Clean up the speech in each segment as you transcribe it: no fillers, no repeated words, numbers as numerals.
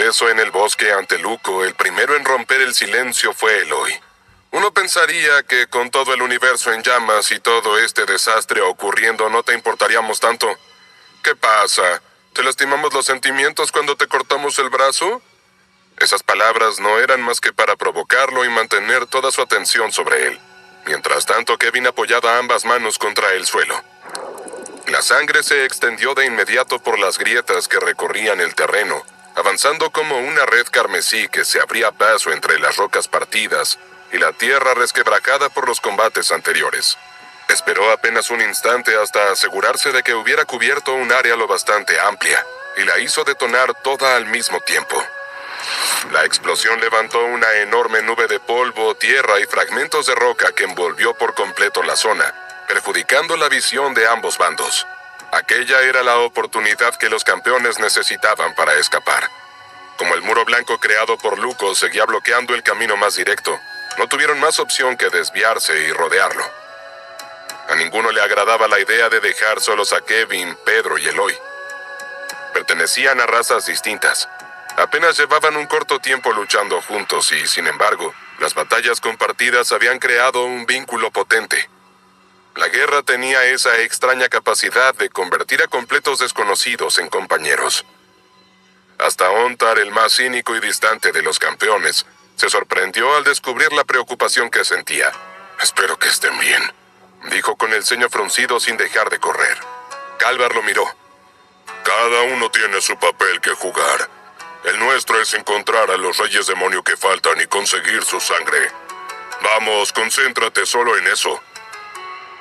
regreso en el bosque ante Luco, el primero en romper el silencio fue Eloy. Uno pensaría que con todo el universo en llamas y todo este desastre ocurriendo no te importaríamos tanto. ¿Qué pasa? ¿Te lastimamos los sentimientos cuando te cortamos el brazo? Esas palabras no eran más que para provocarlo y mantener toda su atención sobre él. Mientras tanto, Kevin apoyaba ambas manos contra el suelo. La sangre se extendió de inmediato por las grietas que recorrían el terreno, avanzando como una red carmesí que se abría paso entre las rocas partidas y la tierra resquebrajada por los combates anteriores. Esperó apenas un instante hasta asegurarse de que hubiera cubierto un área lo bastante amplia, y la hizo detonar toda al mismo tiempo. La explosión levantó una enorme nube de polvo, tierra y fragmentos de roca que envolvió por completo la zona, perjudicando la visión de ambos bandos. Aquella era la oportunidad que los campeones necesitaban para escapar. Como el muro blanco creado por Luco seguía bloqueando el camino más directo, no tuvieron más opción que desviarse y rodearlo. A ninguno le agradaba la idea de dejar solos a Kevin, Pedro y Eloy. Pertenecían a razas distintas. Apenas llevaban un corto tiempo luchando juntos y, sin embargo, las batallas compartidas habían creado un vínculo potente. La guerra tenía esa extraña capacidad de convertir a completos desconocidos en compañeros. Hasta Ontar, el más cínico y distante de los campeones, se sorprendió al descubrir la preocupación que sentía. «Espero que estén bien», dijo con el ceño fruncido sin dejar de correr. Calvar lo miró. «Cada uno tiene su papel que jugar. El nuestro es encontrar a los reyes demonio que faltan y conseguir su sangre. Vamos, concéntrate solo en eso».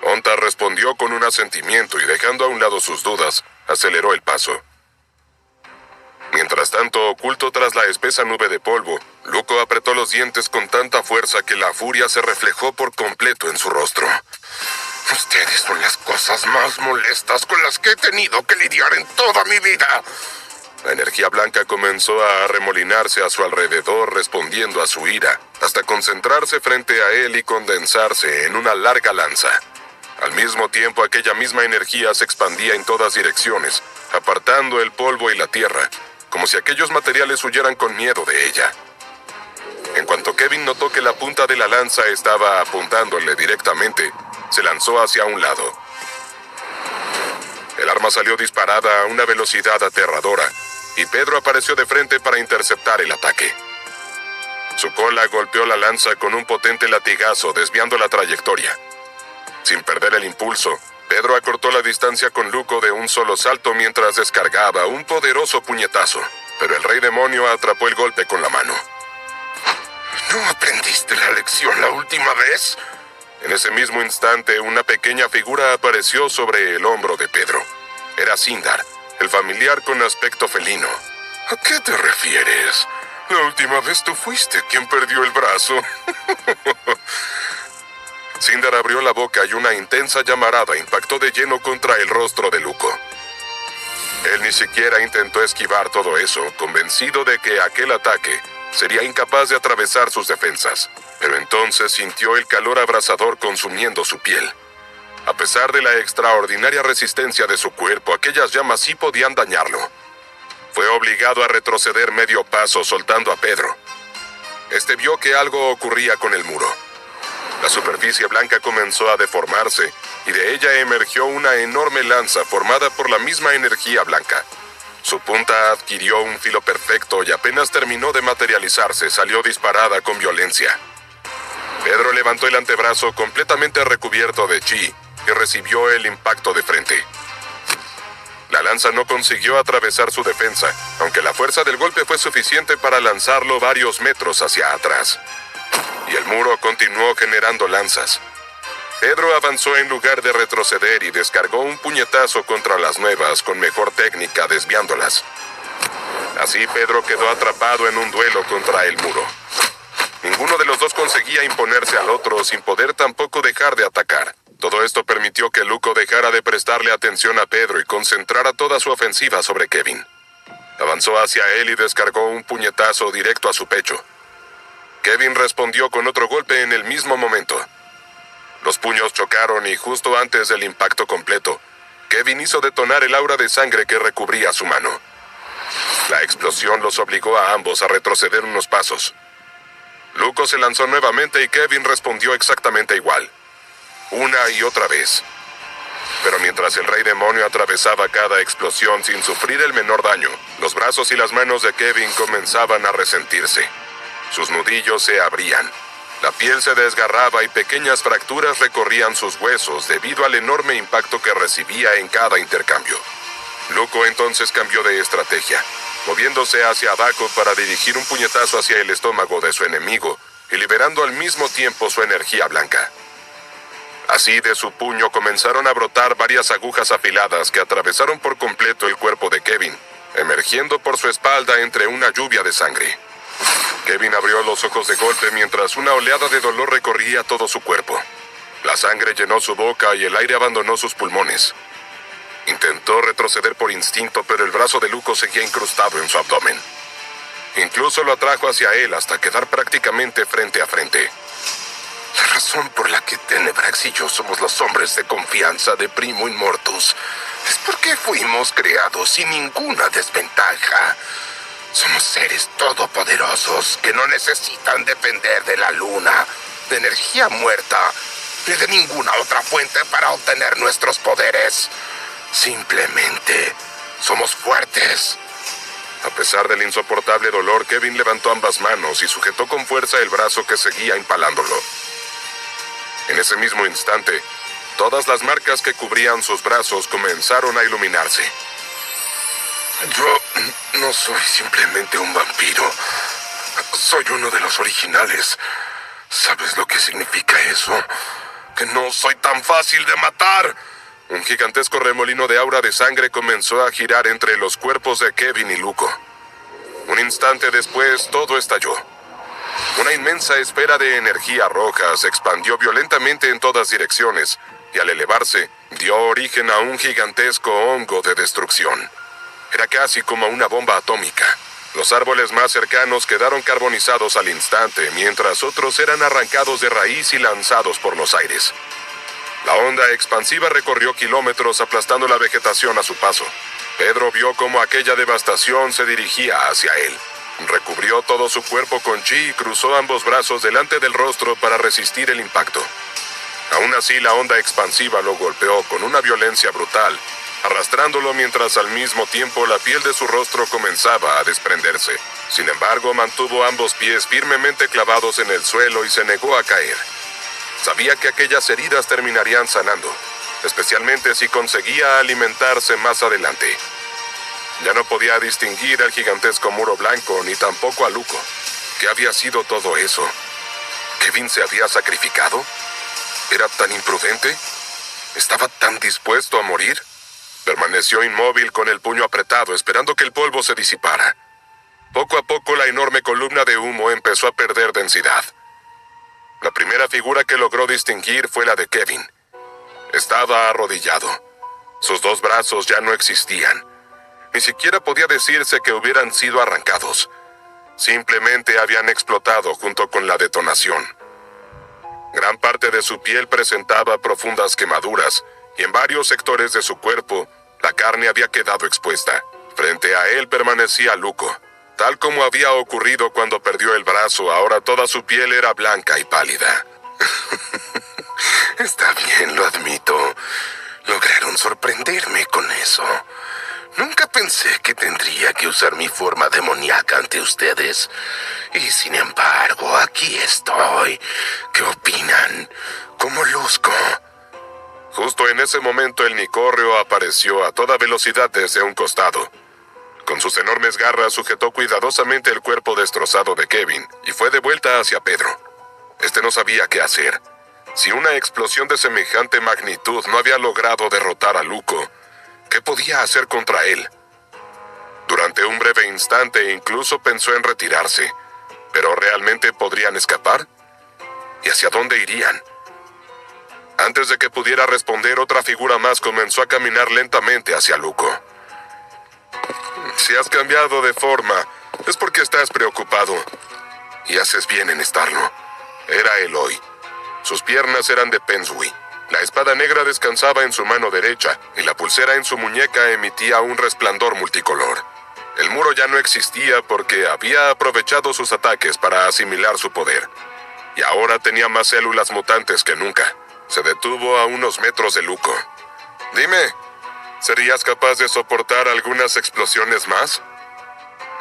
Ontar respondió con un asentimiento y, dejando a un lado sus dudas, aceleró el paso. Mientras tanto, oculto tras la espesa nube de polvo, Luco apretó los dientes con tanta fuerza que la furia se reflejó por completo en su rostro. «Ustedes son las cosas más molestas con las que he tenido que lidiar en toda mi vida». La energía blanca comenzó a arremolinarse a su alrededor, respondiendo a su ira, hasta concentrarse frente a él y condensarse en una larga lanza. Al mismo tiempo, aquella misma energía se expandía en todas direcciones, apartando el polvo y la tierra, como si aquellos materiales huyeran con miedo de ella. En cuanto Kevin notó que la punta de la lanza estaba apuntándole directamente, se lanzó hacia un lado. El arma salió disparada a una velocidad aterradora, y Pedro apareció de frente para interceptar el ataque. Su cola golpeó la lanza con un potente latigazo, desviando la trayectoria. Sin perder el impulso, Pedro acortó la distancia con Luco de un solo salto mientras descargaba un poderoso puñetazo, pero el rey demonio atrapó el golpe con la mano. ¿No aprendiste la lección la última vez? En ese mismo instante, una pequeña figura apareció sobre el hombro de Pedro. Era Sindar, el familiar con aspecto felino. ¿A qué te refieres? La última vez tú fuiste quien perdió el brazo. Sindar abrió la boca y una intensa llamarada impactó de lleno contra el rostro de Luco. Él ni siquiera intentó esquivar todo eso, convencido de que aquel ataque sería incapaz de atravesar sus defensas. Pero entonces sintió el calor abrasador consumiendo su piel. A pesar de la extraordinaria resistencia de su cuerpo, aquellas llamas sí podían dañarlo. Fue obligado a retroceder medio paso, soltando a Pedro. Este vio que algo ocurría con el muro. La superficie blanca comenzó a deformarse, y de ella emergió una enorme lanza formada por la misma energía blanca. Su punta adquirió un filo perfecto y apenas terminó de materializarse, salió disparada con violencia. Pedro levantó el antebrazo completamente recubierto de chi y recibió el impacto de frente. La lanza no consiguió atravesar su defensa, aunque la fuerza del golpe fue suficiente para lanzarlo varios metros hacia atrás. Y el muro continuó generando lanzas. Pedro avanzó en lugar de retroceder y descargó un puñetazo contra las nuevas con mejor técnica, desviándolas. Así Pedro quedó atrapado en un duelo contra el muro. Ninguno de los dos conseguía imponerse al otro sin poder tampoco dejar de atacar. Todo esto permitió que Luco dejara de prestarle atención a Pedro y concentrara toda su ofensiva sobre Kevin. Avanzó hacia él y descargó un puñetazo directo a su pecho. Kevin respondió con otro golpe en el mismo momento. Los puños chocaron y justo antes del impacto completo, Kevin hizo detonar el aura de sangre que recubría su mano. La explosión los obligó a ambos a retroceder unos pasos. Luco se lanzó nuevamente y Kevin respondió exactamente igual. Una y otra vez. Pero mientras el Rey Demonio atravesaba cada explosión sin sufrir el menor daño, los brazos y las manos de Kevin comenzaban a resentirse. Sus nudillos se abrían. La piel se desgarraba y pequeñas fracturas recorrían sus huesos debido al enorme impacto que recibía en cada intercambio. Luco entonces cambió de estrategia, moviéndose hacia abajo para dirigir un puñetazo hacia el estómago de su enemigo y liberando al mismo tiempo su energía blanca. Así de su puño comenzaron a brotar varias agujas afiladas que atravesaron por completo el cuerpo de Kevin, emergiendo por su espalda entre una lluvia de sangre. Kevin abrió los ojos de golpe mientras una oleada de dolor recorría todo su cuerpo. La sangre llenó su boca y el aire abandonó sus pulmones. Intentó retroceder por instinto, pero el brazo de Luco seguía incrustado en su abdomen. Incluso lo atrajo hacia él hasta quedar prácticamente frente a frente. La razón por la que Tenebrax y yo somos los hombres de confianza de Primo Immortus es porque fuimos creados sin ninguna desventaja. Somos seres todopoderosos que no necesitan depender de la luna, de energía muerta, ni de ninguna otra fuente para obtener nuestros poderes. Simplemente somos fuertes. A pesar del insoportable dolor, Kevin levantó ambas manos y sujetó con fuerza el brazo que seguía impalándolo. En ese mismo instante, todas las marcas que cubrían sus brazos comenzaron a iluminarse. Yo no soy simplemente un vampiro. Soy uno de los originales. ¿Sabes lo que significa eso? Que no soy tan fácil de matar. Un gigantesco remolino de aura de sangre comenzó a girar entre los cuerpos de Kevin y Luco. Un instante después, todo estalló. Una inmensa esfera de energía roja se expandió violentamente en todas direcciones y al elevarse, dio origen a un gigantesco hongo de destrucción. Era casi como una bomba atómica. Los árboles más cercanos quedaron carbonizados al instante, mientras otros eran arrancados de raíz y lanzados por los aires. La onda expansiva recorrió kilómetros aplastando la vegetación a su paso. Pedro vio cómo aquella devastación se dirigía hacia él. Recubrió todo su cuerpo con chi y cruzó ambos brazos delante del rostro para resistir el impacto. Aún así, la onda expansiva lo golpeó con una violencia brutal, arrastrándolo mientras al mismo tiempo la piel de su rostro comenzaba a desprenderse. Sin embargo, mantuvo ambos pies firmemente clavados en el suelo y se negó a caer. Sabía que aquellas heridas terminarían sanando, especialmente si conseguía alimentarse más adelante. Ya no podía distinguir el gigantesco muro blanco ni tampoco a Luco. ¿Qué había sido todo eso? ¿Kevin se había sacrificado? ¿Era tan imprudente? ¿Estaba tan dispuesto a morir? Permaneció inmóvil con el puño apretado, esperando que el polvo se disipara. Poco a poco la enorme columna de humo empezó a perder densidad. La primera figura que logró distinguir fue la de Kevin. Estaba arrodillado. Sus dos brazos ya no existían. Ni siquiera podía decirse que hubieran sido arrancados. Simplemente habían explotado junto con la detonación. Gran parte de su piel presentaba profundas quemaduras, y en varios sectores de su cuerpo, la carne había quedado expuesta. Frente a él permanecía Luco. Tal como había ocurrido cuando perdió el brazo, ahora toda su piel era blanca y pálida. Está bien, lo admito. Lograron sorprenderme con eso. Nunca pensé que tendría que usar mi forma demoníaca ante ustedes. Y sin embargo, aquí estoy. ¿Qué opinan? ¿Cómo luzco? Justo en ese momento el Nicórreo apareció a toda velocidad desde un costado. Con sus enormes garras sujetó cuidadosamente el cuerpo destrozado de Kevin y fue de vuelta hacia Pedro. Este no sabía qué hacer. Si una explosión de semejante magnitud no había logrado derrotar a Luco, ¿qué podía hacer contra él? Durante un breve instante incluso pensó en retirarse, pero ¿realmente podrían escapar? ¿Y hacia dónde irían? Antes de que pudiera responder, otra figura más comenzó a caminar lentamente hacia Luco. Si has cambiado de forma, es porque estás preocupado. Y haces bien en estarlo. Era Eloy. Sus piernas eran de Pensui. La espada negra descansaba en su mano derecha, y la pulsera en su muñeca emitía un resplandor multicolor. El muro ya no existía porque había aprovechado sus ataques para asimilar su poder. Y ahora tenía más células mutantes que nunca. Se detuvo a unos metros de Luco. Dime, ¿serías capaz de soportar algunas explosiones más?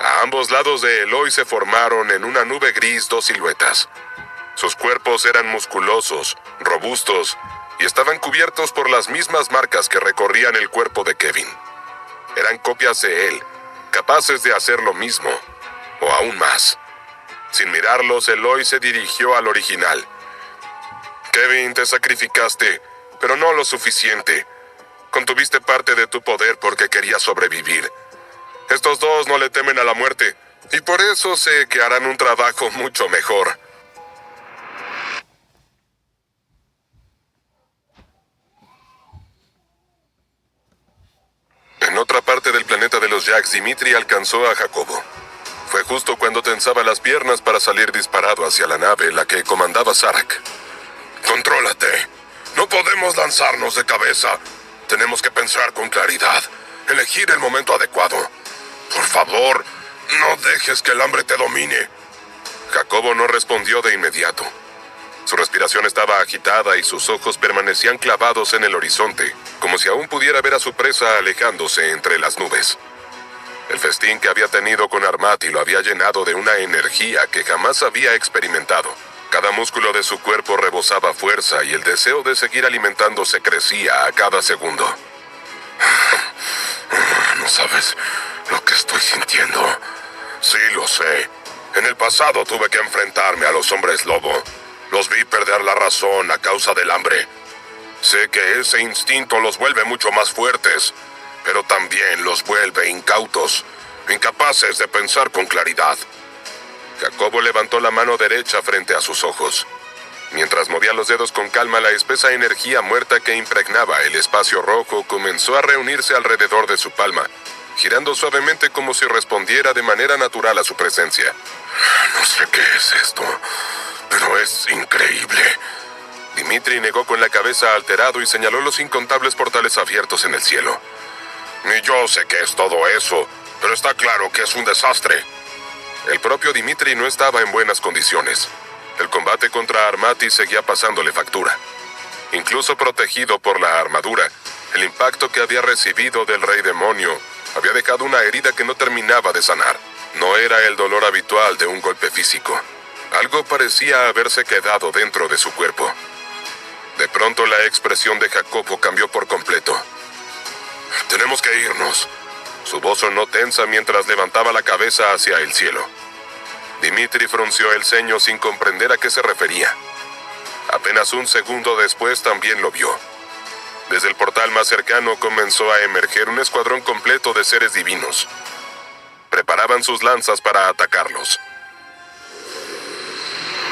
A ambos lados de Eloy se formaron en una nube gris dos siluetas. Sus cuerpos eran musculosos, robustos, y estaban cubiertos por las mismas marcas que recorrían el cuerpo de Kevin. Eran copias de él, capaces de hacer lo mismo, o aún más. Sin mirarlos, Eloy se dirigió al original. Kevin, te sacrificaste, pero no lo suficiente. Contuviste parte de tu poder porque querías sobrevivir. Estos dos no le temen a la muerte, y por eso sé que harán un trabajo mucho mejor. En otra parte del planeta de los Jacks, Dimitri alcanzó a Jacobo. Fue justo cuando tensaba las piernas para salir disparado hacia la nave, la que comandaba Zarak. Contrólate. No podemos lanzarnos de cabeza. Tenemos que pensar con claridad. Elegir el momento adecuado. Por favor, no dejes que el hambre te domine. Jacobo no respondió de inmediato. Su respiración estaba agitada y sus ojos permanecían clavados en el horizonte, como si aún pudiera ver a su presa alejándose entre las nubes. El festín que había tenido con Armati lo había llenado de una energía que jamás había experimentado. Cada músculo de su cuerpo rebosaba fuerza y el deseo de seguir alimentándose crecía a cada segundo. No sabes lo que estoy sintiendo. Sí, lo sé. En el pasado tuve que enfrentarme a los hombres lobo. Los vi perder la razón a causa del hambre. Sé que ese instinto los vuelve mucho más fuertes, pero también los vuelve incautos, incapaces de pensar con claridad. Jacobo levantó la mano derecha frente a sus ojos. Mientras movía los dedos con calma, la espesa energía muerta que impregnaba el espacio rojo comenzó a reunirse alrededor de su palma, girando suavemente como si respondiera de manera natural a su presencia. No sé qué es esto, pero es increíble. Dimitri negó con la cabeza alterado y señaló los incontables portales abiertos en el cielo. Ni yo sé qué es todo eso, pero está claro que es un desastre. El propio Dimitri no estaba en buenas condiciones. El combate contra Armati seguía pasándole factura. Incluso protegido por la armadura, el impacto que había recibido del Rey Demonio había dejado una herida que no terminaba de sanar. No era el dolor habitual de un golpe físico. Algo parecía haberse quedado dentro de su cuerpo. De pronto la expresión de Jacobo cambió por completo. Tenemos que irnos. Su voz sonó tensa mientras levantaba la cabeza hacia el cielo. Dimitri frunció el ceño sin comprender a qué se refería. Apenas un segundo después también lo vio. Desde el portal más cercano comenzó a emerger un escuadrón completo de seres divinos. Preparaban sus lanzas para atacarlos.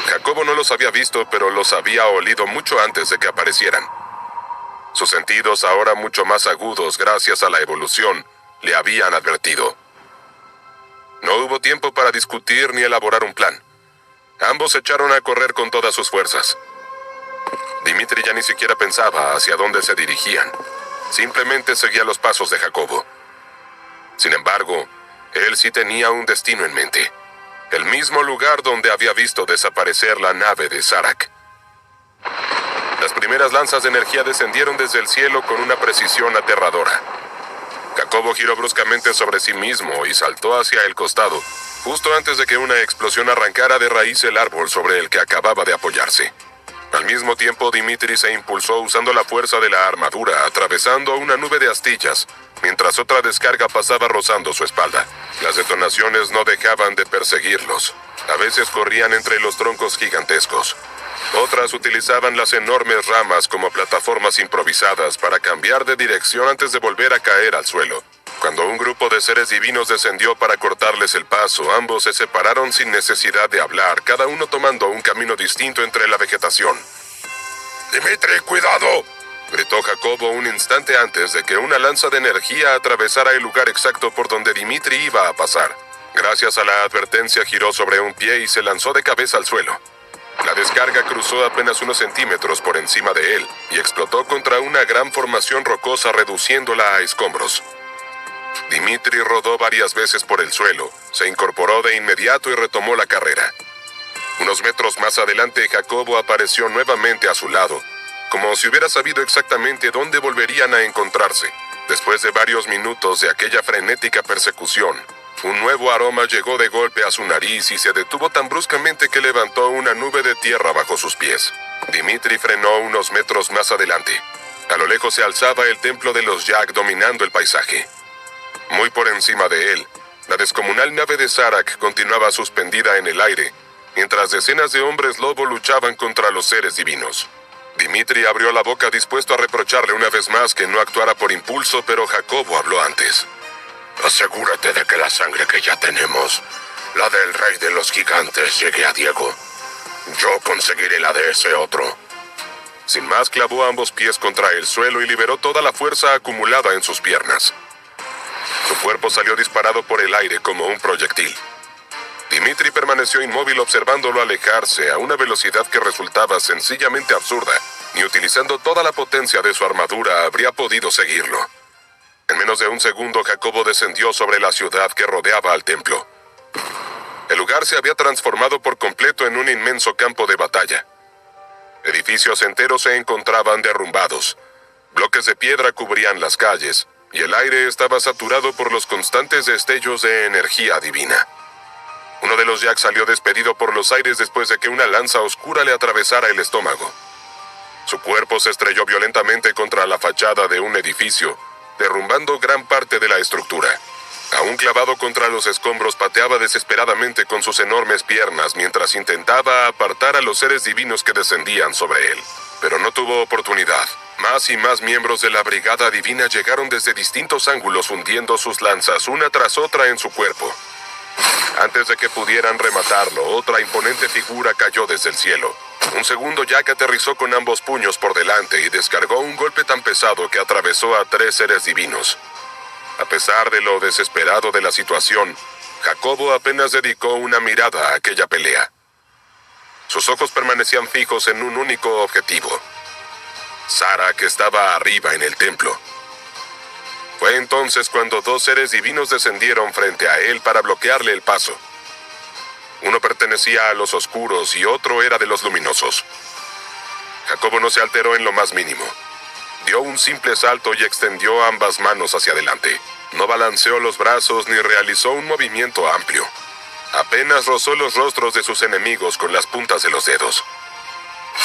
Jacobo no los había visto, pero los había olido mucho antes de que aparecieran. Sus sentidos, ahora mucho más agudos gracias a la evolución, le habían advertido. No hubo tiempo para discutir ni elaborar un plan. Ambos se echaron a correr con todas sus fuerzas. Dimitri ya ni siquiera pensaba hacia dónde se dirigían. Simplemente seguía los pasos de Jacobo. Sin embargo, él sí tenía un destino en mente. El mismo lugar donde había visto desaparecer la nave de Zarak. Las primeras lanzas de energía descendieron desde el cielo con una precisión aterradora. Jacobo giró bruscamente sobre sí mismo y saltó hacia el costado, justo antes de que una explosión arrancara de raíz el árbol sobre el que acababa de apoyarse. Al mismo tiempo, Dimitri se impulsó usando la fuerza de la armadura, atravesando una nube de astillas, mientras otra descarga pasaba rozando su espalda. Las detonaciones no dejaban de perseguirlos. A veces corrían entre los troncos gigantescos. Otras utilizaban las enormes ramas como plataformas improvisadas para cambiar de dirección antes de volver a caer al suelo. Cuando un grupo de seres divinos descendió para cortarles el paso, ambos se separaron sin necesidad de hablar, cada uno tomando un camino distinto entre la vegetación. ¡Dimitri, cuidado!, gritó Jacobo un instante antes de que una lanza de energía atravesara el lugar exacto por donde Dimitri iba a pasar. Gracias a la advertencia, giró sobre un pie y se lanzó de cabeza al suelo. La descarga cruzó apenas unos centímetros por encima de él y explotó contra una gran formación rocosa, reduciéndola a escombros. Dimitri rodó varias veces por el suelo, se incorporó de inmediato y retomó la carrera. Unos metros más adelante, Jacobo apareció nuevamente a su lado, como si hubiera sabido exactamente dónde volverían a encontrarse. Después de varios minutos de aquella frenética persecución, un nuevo aroma llegó de golpe a su nariz y se detuvo tan bruscamente que levantó una nube de tierra bajo sus pies. Dimitri frenó unos metros más adelante. A lo lejos se alzaba el templo de los Jack dominando el paisaje. Muy por encima de él, la descomunal nave de Zarak continuaba suspendida en el aire, mientras decenas de hombres lobo luchaban contra los seres divinos. Dimitri abrió la boca dispuesto a reprocharle una vez más que no actuara por impulso, pero Jacobo habló antes. Asegúrate de que la sangre que ya tenemos, la del rey de los gigantes, llegue a Diego. Yo conseguiré la de ese otro. Sin más, clavó ambos pies contra el suelo y liberó toda la fuerza acumulada en sus piernas. Su cuerpo salió disparado por el aire como un proyectil. Dimitri permaneció inmóvil observándolo alejarse a una velocidad que resultaba sencillamente absurda. Ni utilizando toda la potencia de su armadura habría podido seguirlo. En menos de un segundo, Jacobo descendió sobre la ciudad que rodeaba al templo. El lugar se había transformado por completo en un inmenso campo de batalla. Edificios enteros se encontraban derrumbados. Bloques de piedra cubrían las calles, y el aire estaba saturado por los constantes destellos de energía divina. Uno de los Jack salió despedido por los aires después de que una lanza oscura le atravesara el estómago. Su cuerpo se estrelló violentamente contra la fachada de un edificio, derrumbando gran parte de la estructura. Aún clavado contra los escombros, pateaba desesperadamente con sus enormes piernas mientras intentaba apartar a los seres divinos que descendían sobre él. Pero no tuvo oportunidad. Más y más miembros de la Brigada Divina llegaron desde distintos ángulos hundiendo sus lanzas una tras otra en su cuerpo. Antes de que pudieran rematarlo, otra imponente figura cayó desde el cielo. Un segundo Jack aterrizó con ambos puños por delante y descargó un golpe tan pesado que atravesó a 3 seres divinos. A pesar de lo desesperado de la situación, Jacobo apenas dedicó una mirada a aquella pelea. Sus ojos permanecían fijos en un único objetivo. Zarak estaba arriba en el templo. Fue entonces cuando 2 seres divinos descendieron frente a él para bloquearle el paso. Uno pertenecía a los oscuros y otro era de los luminosos. Jacobo no se alteró en lo más mínimo. Dio un simple salto y extendió ambas manos hacia adelante. No balanceó los brazos ni realizó un movimiento amplio. Apenas rozó los rostros de sus enemigos con las puntas de los dedos.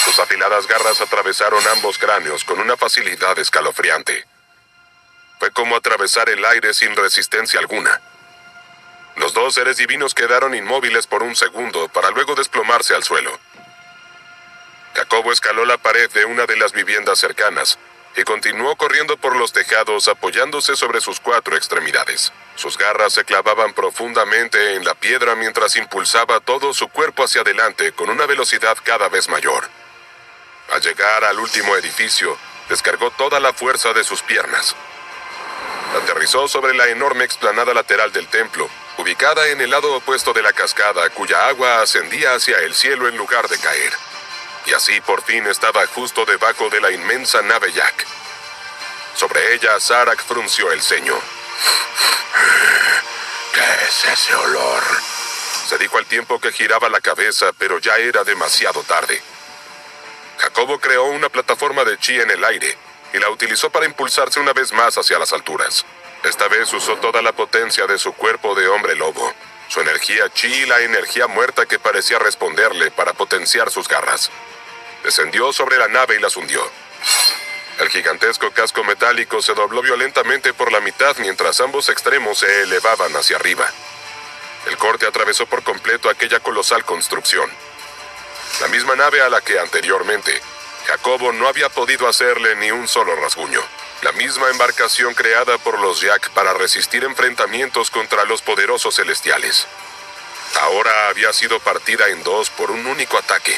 Sus afiladas garras atravesaron ambos cráneos con una facilidad escalofriante. Fue como atravesar el aire sin resistencia alguna. Los 2 seres divinos quedaron inmóviles por un segundo para luego desplomarse al suelo. Jacobo escaló la pared de una de las viviendas cercanas y continuó corriendo por los tejados apoyándose sobre sus 4 extremidades. Sus garras se clavaban profundamente en la piedra mientras impulsaba todo su cuerpo hacia adelante con una velocidad cada vez mayor. Al llegar al último edificio, descargó toda la fuerza de sus piernas. Aterrizó sobre la enorme explanada lateral del templo, ubicada en el lado opuesto de la cascada, cuya agua ascendía hacia el cielo en lugar de caer. Y así por fin estaba justo debajo de la inmensa nave Jack. Sobre ella, Zarak frunció el ceño. ¿Qué es ese olor? Se dijo al tiempo que giraba la cabeza, pero ya era demasiado tarde. Jacobo creó una plataforma de chi en el aire y la utilizó para impulsarse una vez más hacia las alturas. Esta vez usó toda la potencia de su cuerpo de hombre lobo, su energía chi y la energía muerta que parecía responderle para potenciar sus garras. Descendió sobre la nave y las hundió. El gigantesco casco metálico se dobló violentamente por la mitad mientras ambos extremos se elevaban hacia arriba. El corte atravesó por completo aquella colosal construcción. La misma nave a la que anteriormente Jacobo no había podido hacerle ni un solo rasguño. La misma embarcación creada por los Jack para resistir enfrentamientos contra los poderosos celestiales. Ahora había sido partida en 2 por un único ataque.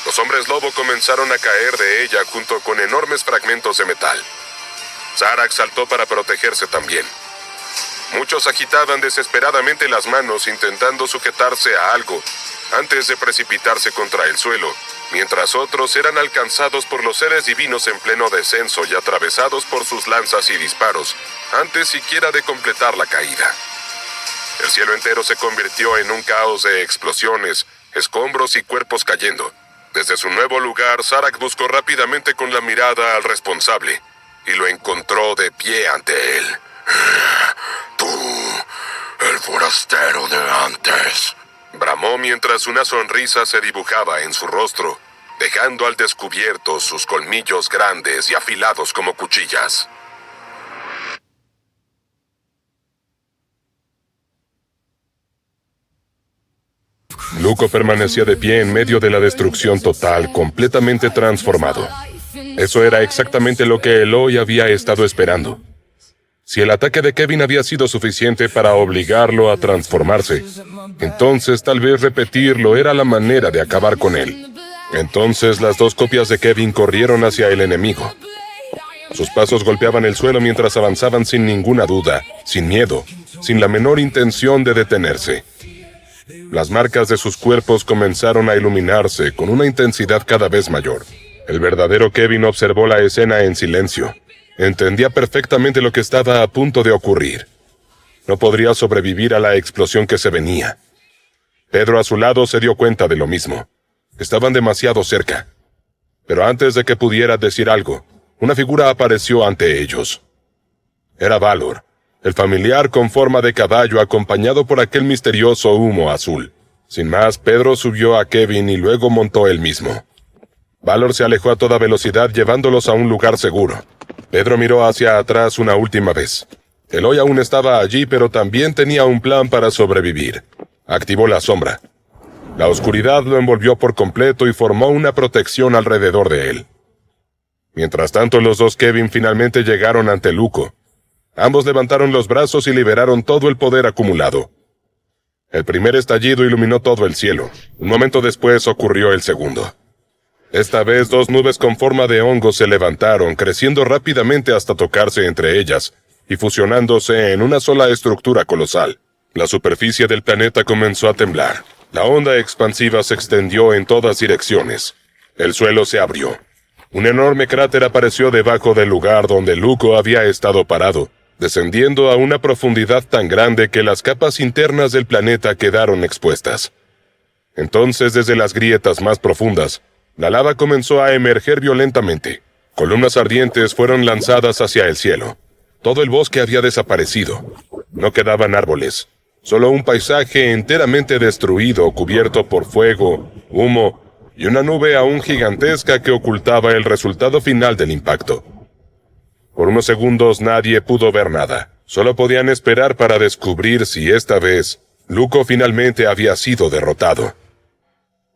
Los hombres lobo comenzaron a caer de ella junto con enormes fragmentos de metal. Zarak saltó para protegerse también. Muchos agitaban desesperadamente las manos intentando sujetarse a algo antes de precipitarse contra el suelo, mientras otros eran alcanzados por los seres divinos en pleno descenso y atravesados por sus lanzas y disparos, antes siquiera de completar la caída. El cielo entero se convirtió en un caos de explosiones, escombros y cuerpos cayendo. Desde su nuevo lugar, Zarak buscó rápidamente con la mirada al responsable y lo encontró de pie ante él. Tú, el forastero de antes, bramó mientras una sonrisa se dibujaba en su rostro, dejando al descubierto sus colmillos grandes y afilados como cuchillas. Luco permanecía de pie en medio de la destrucción total, completamente transformado. Eso era exactamente lo que Eloy había estado esperando. Si el ataque de Kevin había sido suficiente para obligarlo a transformarse, entonces tal vez repetirlo era la manera de acabar con él. Entonces las dos copias de Kevin corrieron hacia el enemigo. Sus pasos golpeaban el suelo mientras avanzaban sin ninguna duda, sin miedo, sin la menor intención de detenerse. Las marcas de sus cuerpos comenzaron a iluminarse con una intensidad cada vez mayor. El verdadero Kevin observó la escena en silencio. Entendía perfectamente lo que estaba a punto de ocurrir. No podría sobrevivir a la explosión que se venía. Pedro a su lado se dio cuenta de lo mismo. Estaban demasiado cerca. Pero antes de que pudiera decir algo, una figura apareció ante ellos. Era Valor, el familiar con forma de caballo acompañado por aquel misterioso humo azul. Sin más, Pedro subió a Kevin y luego montó él mismo. Valor se alejó a toda velocidad llevándolos a un lugar seguro. Pedro miró hacia atrás una última vez. Eloy aún estaba allí, pero también tenía un plan para sobrevivir. Activó la sombra. La oscuridad lo envolvió por completo y formó una protección alrededor de él. Mientras tanto, los dos Kevin finalmente llegaron ante Luco. Ambos levantaron los brazos y liberaron todo el poder acumulado. El primer estallido iluminó todo el cielo. Un momento después ocurrió el segundo. Esta vez dos nubes con forma de hongo se levantaron, creciendo rápidamente hasta tocarse entre ellas y fusionándose en una sola estructura colosal. La superficie del planeta comenzó a temblar. La onda expansiva se extendió en todas direcciones. El suelo se abrió. Un enorme cráter apareció debajo del lugar donde Luco había estado parado, descendiendo a una profundidad tan grande que las capas internas del planeta quedaron expuestas. Entonces, desde las grietas más profundas, la lava comenzó a emerger violentamente. Columnas ardientes fueron lanzadas hacia el cielo. Todo el bosque había desaparecido. No quedaban árboles. Solo un paisaje enteramente destruido, cubierto por fuego, humo y una nube aún gigantesca que ocultaba el resultado final del impacto. Por unos segundos nadie pudo ver nada. Solo podían esperar para descubrir si esta vez Luco finalmente había sido derrotado.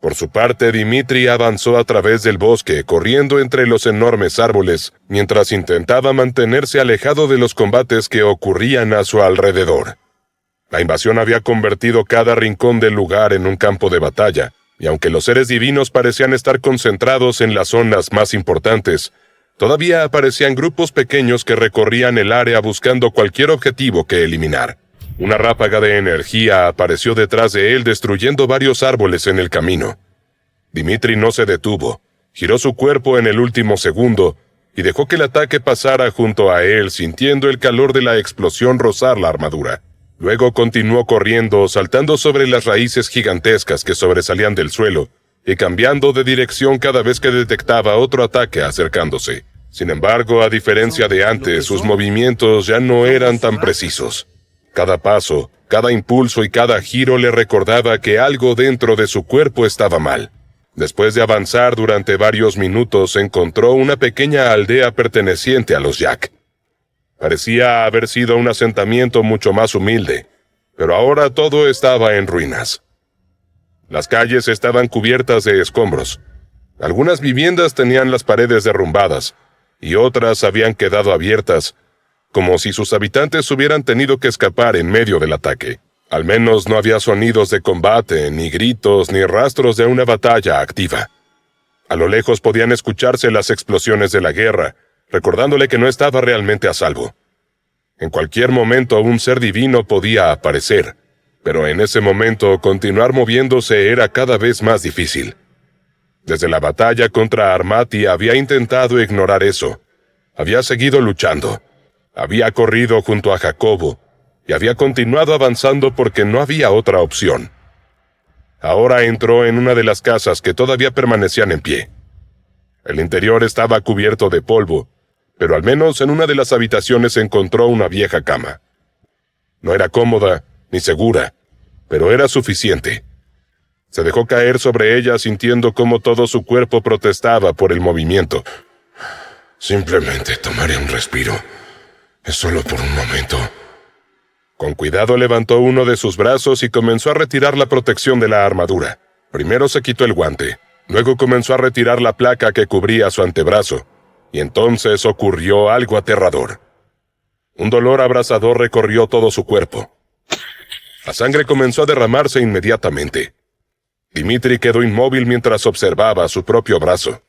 Por su parte, Dimitri avanzó a través del bosque, corriendo entre los enormes árboles, mientras intentaba mantenerse alejado de los combates que ocurrían a su alrededor. La invasión había convertido cada rincón del lugar en un campo de batalla, y aunque los seres divinos parecían estar concentrados en las zonas más importantes, todavía aparecían grupos pequeños que recorrían el área buscando cualquier objetivo que eliminar. Una ráfaga de energía apareció detrás de él, destruyendo varios árboles en el camino. Dimitri no se detuvo, giró su cuerpo en el último segundo y dejó que el ataque pasara junto a él, sintiendo el calor de la explosión rozar la armadura. Luego continuó corriendo, saltando sobre las raíces gigantescas que sobresalían del suelo y cambiando de dirección cada vez que detectaba otro ataque acercándose. Sin embargo, a diferencia de antes, sus movimientos ya no eran tan precisos. Cada paso, cada impulso y cada giro le recordaba que algo dentro de su cuerpo estaba mal. Después de avanzar durante varios minutos, encontró una pequeña aldea perteneciente a los Jack. Parecía haber sido un asentamiento mucho más humilde, pero ahora todo estaba en ruinas. Las calles estaban cubiertas de escombros. Algunas viviendas tenían las paredes derrumbadas, y otras habían quedado abiertas, como si sus habitantes hubieran tenido que escapar en medio del ataque. Al menos no había sonidos de combate, ni gritos, ni rastros de una batalla activa. A lo lejos podían escucharse las explosiones de la guerra, recordándole que no estaba realmente a salvo. En cualquier momento un ser divino podía aparecer, pero en ese momento continuar moviéndose era cada vez más difícil. Desde la batalla contra Armati había intentado ignorar eso. Había seguido luchando. Había corrido junto a Jacobo y había continuado avanzando porque no había otra opción. Ahora entró en una de las casas que todavía permanecían en pie. El interior estaba cubierto de polvo, pero al menos en una de las habitaciones encontró una vieja cama. No era cómoda ni segura, pero era suficiente. Se dejó caer sobre ella sintiendo cómo todo su cuerpo protestaba por el movimiento. Simplemente tomaré un respiro. Es solo por un momento. Con cuidado levantó uno de sus brazos y comenzó a retirar la protección de la armadura. Primero se quitó el guante, luego comenzó a retirar la placa que cubría su antebrazo, y entonces ocurrió algo aterrador. Un dolor abrasador recorrió todo su cuerpo. La sangre comenzó a derramarse inmediatamente. Dimitri quedó inmóvil mientras observaba su propio brazo.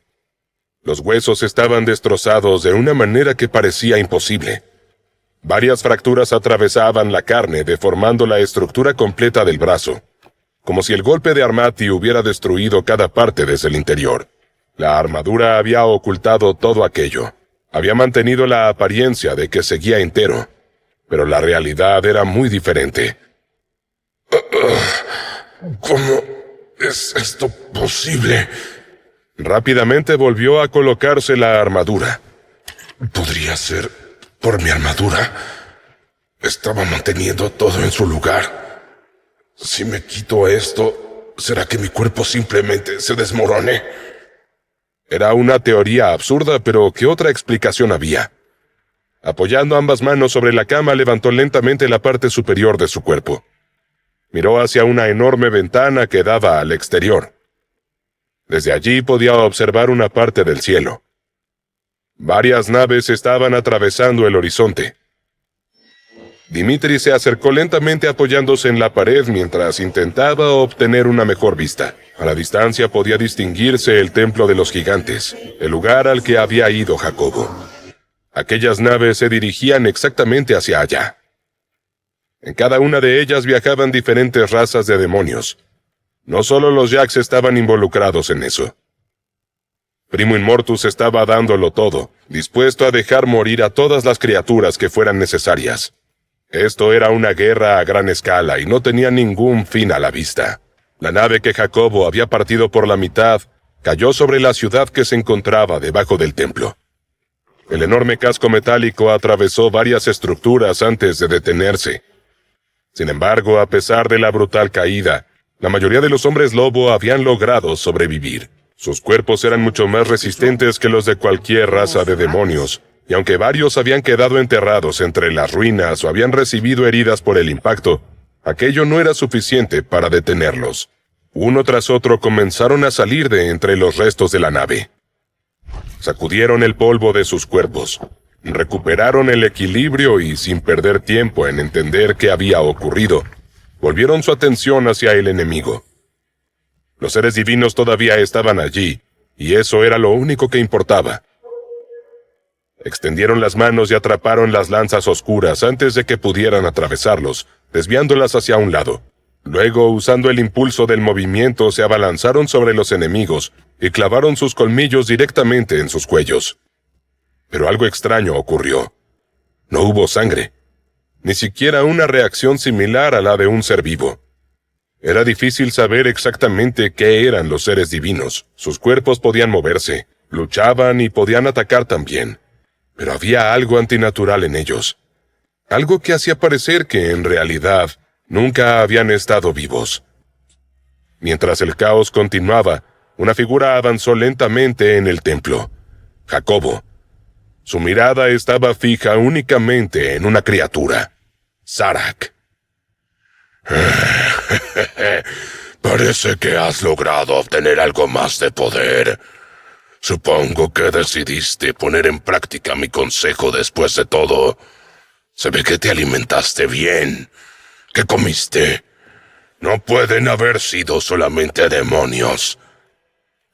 Los huesos estaban destrozados de una manera que parecía imposible. Varias fracturas atravesaban la carne, deformando la estructura completa del brazo, como si el golpe de Armati hubiera destruido cada parte desde el interior. La armadura había ocultado todo aquello. Había mantenido la apariencia de que seguía entero, pero la realidad era muy diferente. ¿Cómo es esto posible? Rápidamente volvió a colocarse la armadura. ¿Podría ser por mi armadura? Estaba manteniendo todo en su lugar. Si me quito esto, ¿será que mi cuerpo simplemente se desmorone? Era una teoría absurda, pero ¿qué otra explicación había? Apoyando ambas manos sobre la cama, levantó lentamente la parte superior de su cuerpo. Miró hacia una enorme ventana que daba al exterior. Desde allí podía observar una parte del cielo. Varias naves estaban atravesando el horizonte. Dimitri se acercó lentamente apoyándose en la pared mientras intentaba obtener una mejor vista. A la distancia podía distinguirse el templo de los gigantes, el lugar al que había ido Jacobo. Aquellas naves se dirigían exactamente hacia allá. En cada una de ellas viajaban diferentes razas de demonios. No solo los Jax estaban involucrados en eso. Primo Immortus estaba dándolo todo, dispuesto a dejar morir a todas las criaturas que fueran necesarias. Esto era una guerra a gran escala y no tenía ningún fin a la vista. La nave que Jacobo había partido por la mitad cayó sobre la ciudad que se encontraba debajo del templo. El enorme casco metálico atravesó varias estructuras antes de detenerse. Sin embargo, a pesar de la brutal caída, la mayoría de los hombres lobo habían logrado sobrevivir. Sus cuerpos eran mucho más resistentes que los de cualquier raza de demonios, y aunque varios habían quedado enterrados entre las ruinas o habían recibido heridas por el impacto, aquello no era suficiente para detenerlos. Uno tras otro comenzaron a salir de entre los restos de la nave. Sacudieron el polvo de sus cuerpos, recuperaron el equilibrio y, sin perder tiempo en entender qué había ocurrido, volvieron su atención hacia el enemigo. Los seres divinos todavía estaban allí, y eso era lo único que importaba. Extendieron las manos y atraparon las lanzas oscuras antes de que pudieran atravesarlos, desviándolas hacia un lado. Luego, usando el impulso del movimiento, se abalanzaron sobre los enemigos y clavaron sus colmillos directamente en sus cuellos. Pero algo extraño ocurrió. No hubo sangre, ni siquiera una reacción similar a la de un ser vivo. Era difícil saber exactamente qué eran los seres divinos. Sus cuerpos podían moverse, luchaban y podían atacar también. Pero había algo antinatural en ellos. Algo que hacía parecer que, en realidad, nunca habían estado vivos. Mientras el caos continuaba, una figura avanzó lentamente en el templo. Jacobo. Su mirada estaba fija únicamente en una criatura. Zarak. Parece que has logrado obtener algo más de poder. Supongo que decidiste poner en práctica mi consejo después de todo. Se ve que te alimentaste bien. ¿Qué comiste? No pueden haber sido solamente demonios.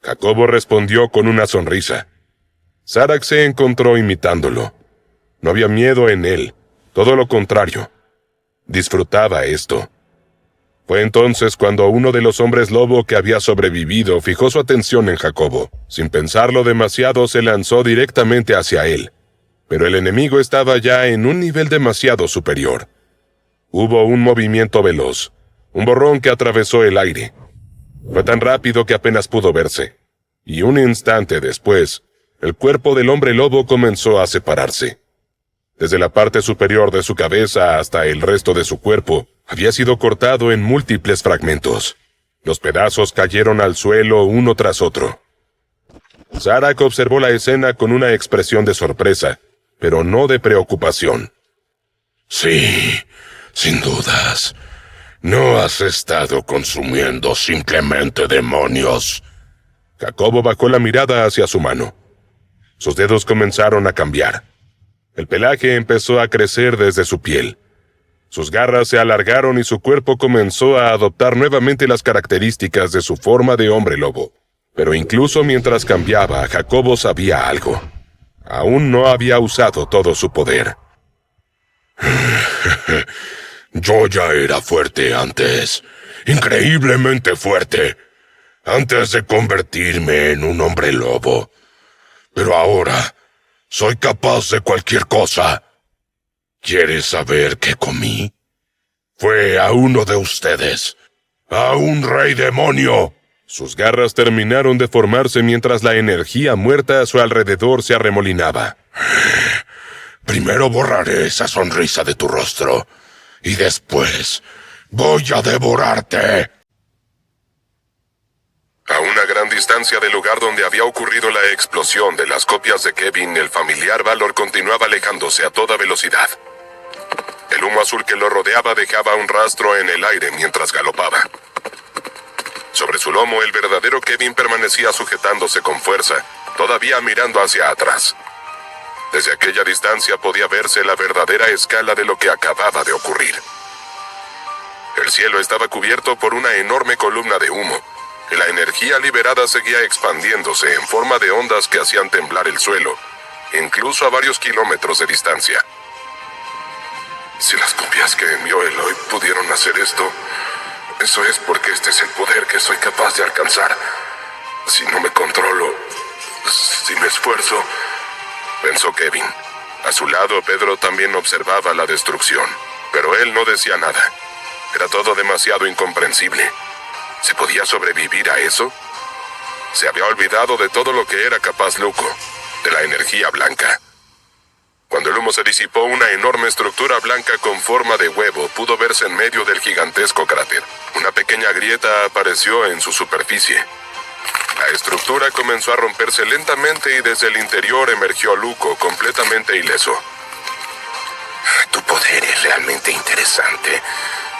Jacobo respondió con una sonrisa. Zarak se encontró imitándolo. No había miedo en él, todo lo contrario. Disfrutaba esto. Fue entonces cuando uno de los hombres lobo que había sobrevivido fijó su atención en Jacobo. Sin pensarlo demasiado, se lanzó directamente hacia él. pero el enemigo estaba ya en un nivel demasiado superior. Hubo un movimiento veloz, un borrón que atravesó el aire. Fue tan rápido que apenas pudo verse, y un instante después, el cuerpo del hombre lobo comenzó a separarse. Desde la parte superior de su cabeza hasta el resto de su cuerpo, había sido cortado en múltiples fragmentos. Los pedazos cayeron al suelo uno tras otro. Zarak observó la escena con una expresión de sorpresa, pero no de preocupación. Sí, sin dudas. No has estado consumiendo simplemente demonios. Jacobo bajó la mirada hacia su mano. Sus dedos comenzaron a cambiar. El pelaje empezó a crecer desde su piel. Sus garras se alargaron y su cuerpo comenzó a adoptar nuevamente las características de su forma de hombre lobo. Pero incluso mientras cambiaba, Jacobo sabía algo. Aún no había usado todo su poder. Yo ya era fuerte antes, increíblemente fuerte, antes de convertirme en un hombre lobo. Pero ahora, soy capaz de cualquier cosa. ¿Quieres saber qué comí? Fue a uno de ustedes, a un rey demonio. Sus garras terminaron de formarse mientras la energía muerta a su alrededor se arremolinaba. Primero borraré esa sonrisa de tu rostro, y después voy a devorarte. A una gran distancia del lugar donde había ocurrido la explosión de las copias de Kevin, el familiar Valor continuaba alejándose a toda velocidad. El humo azul que lo rodeaba dejaba un rastro en el aire mientras galopaba. Sobre su lomo, el verdadero Kevin permanecía sujetándose con fuerza, todavía mirando hacia atrás. Desde aquella distancia podía verse la verdadera escala de lo que acababa de ocurrir. El cielo estaba cubierto por una enorme columna de humo, y la energía liberada seguía expandiéndose en forma de ondas que hacían temblar el suelo, incluso a varios kilómetros de distancia. Si las copias que envió Eloy pudieron hacer esto, eso es porque este es el poder que soy capaz de alcanzar. Si no me controlo, si me esfuerzo, pensó Kevin. A su lado, Pedro también observaba la destrucción, pero él no decía nada. Era todo demasiado incomprensible. ¿Se podía sobrevivir a eso? Se había olvidado de todo lo que era capaz Luco, de la energía blanca. Cuando el humo se disipó, una enorme estructura blanca con forma de huevo pudo verse en medio del gigantesco cráter. Una pequeña grieta apareció en su superficie. La estructura comenzó a romperse lentamente y desde el interior emergió Luco, completamente ileso. Tu poder es realmente interesante,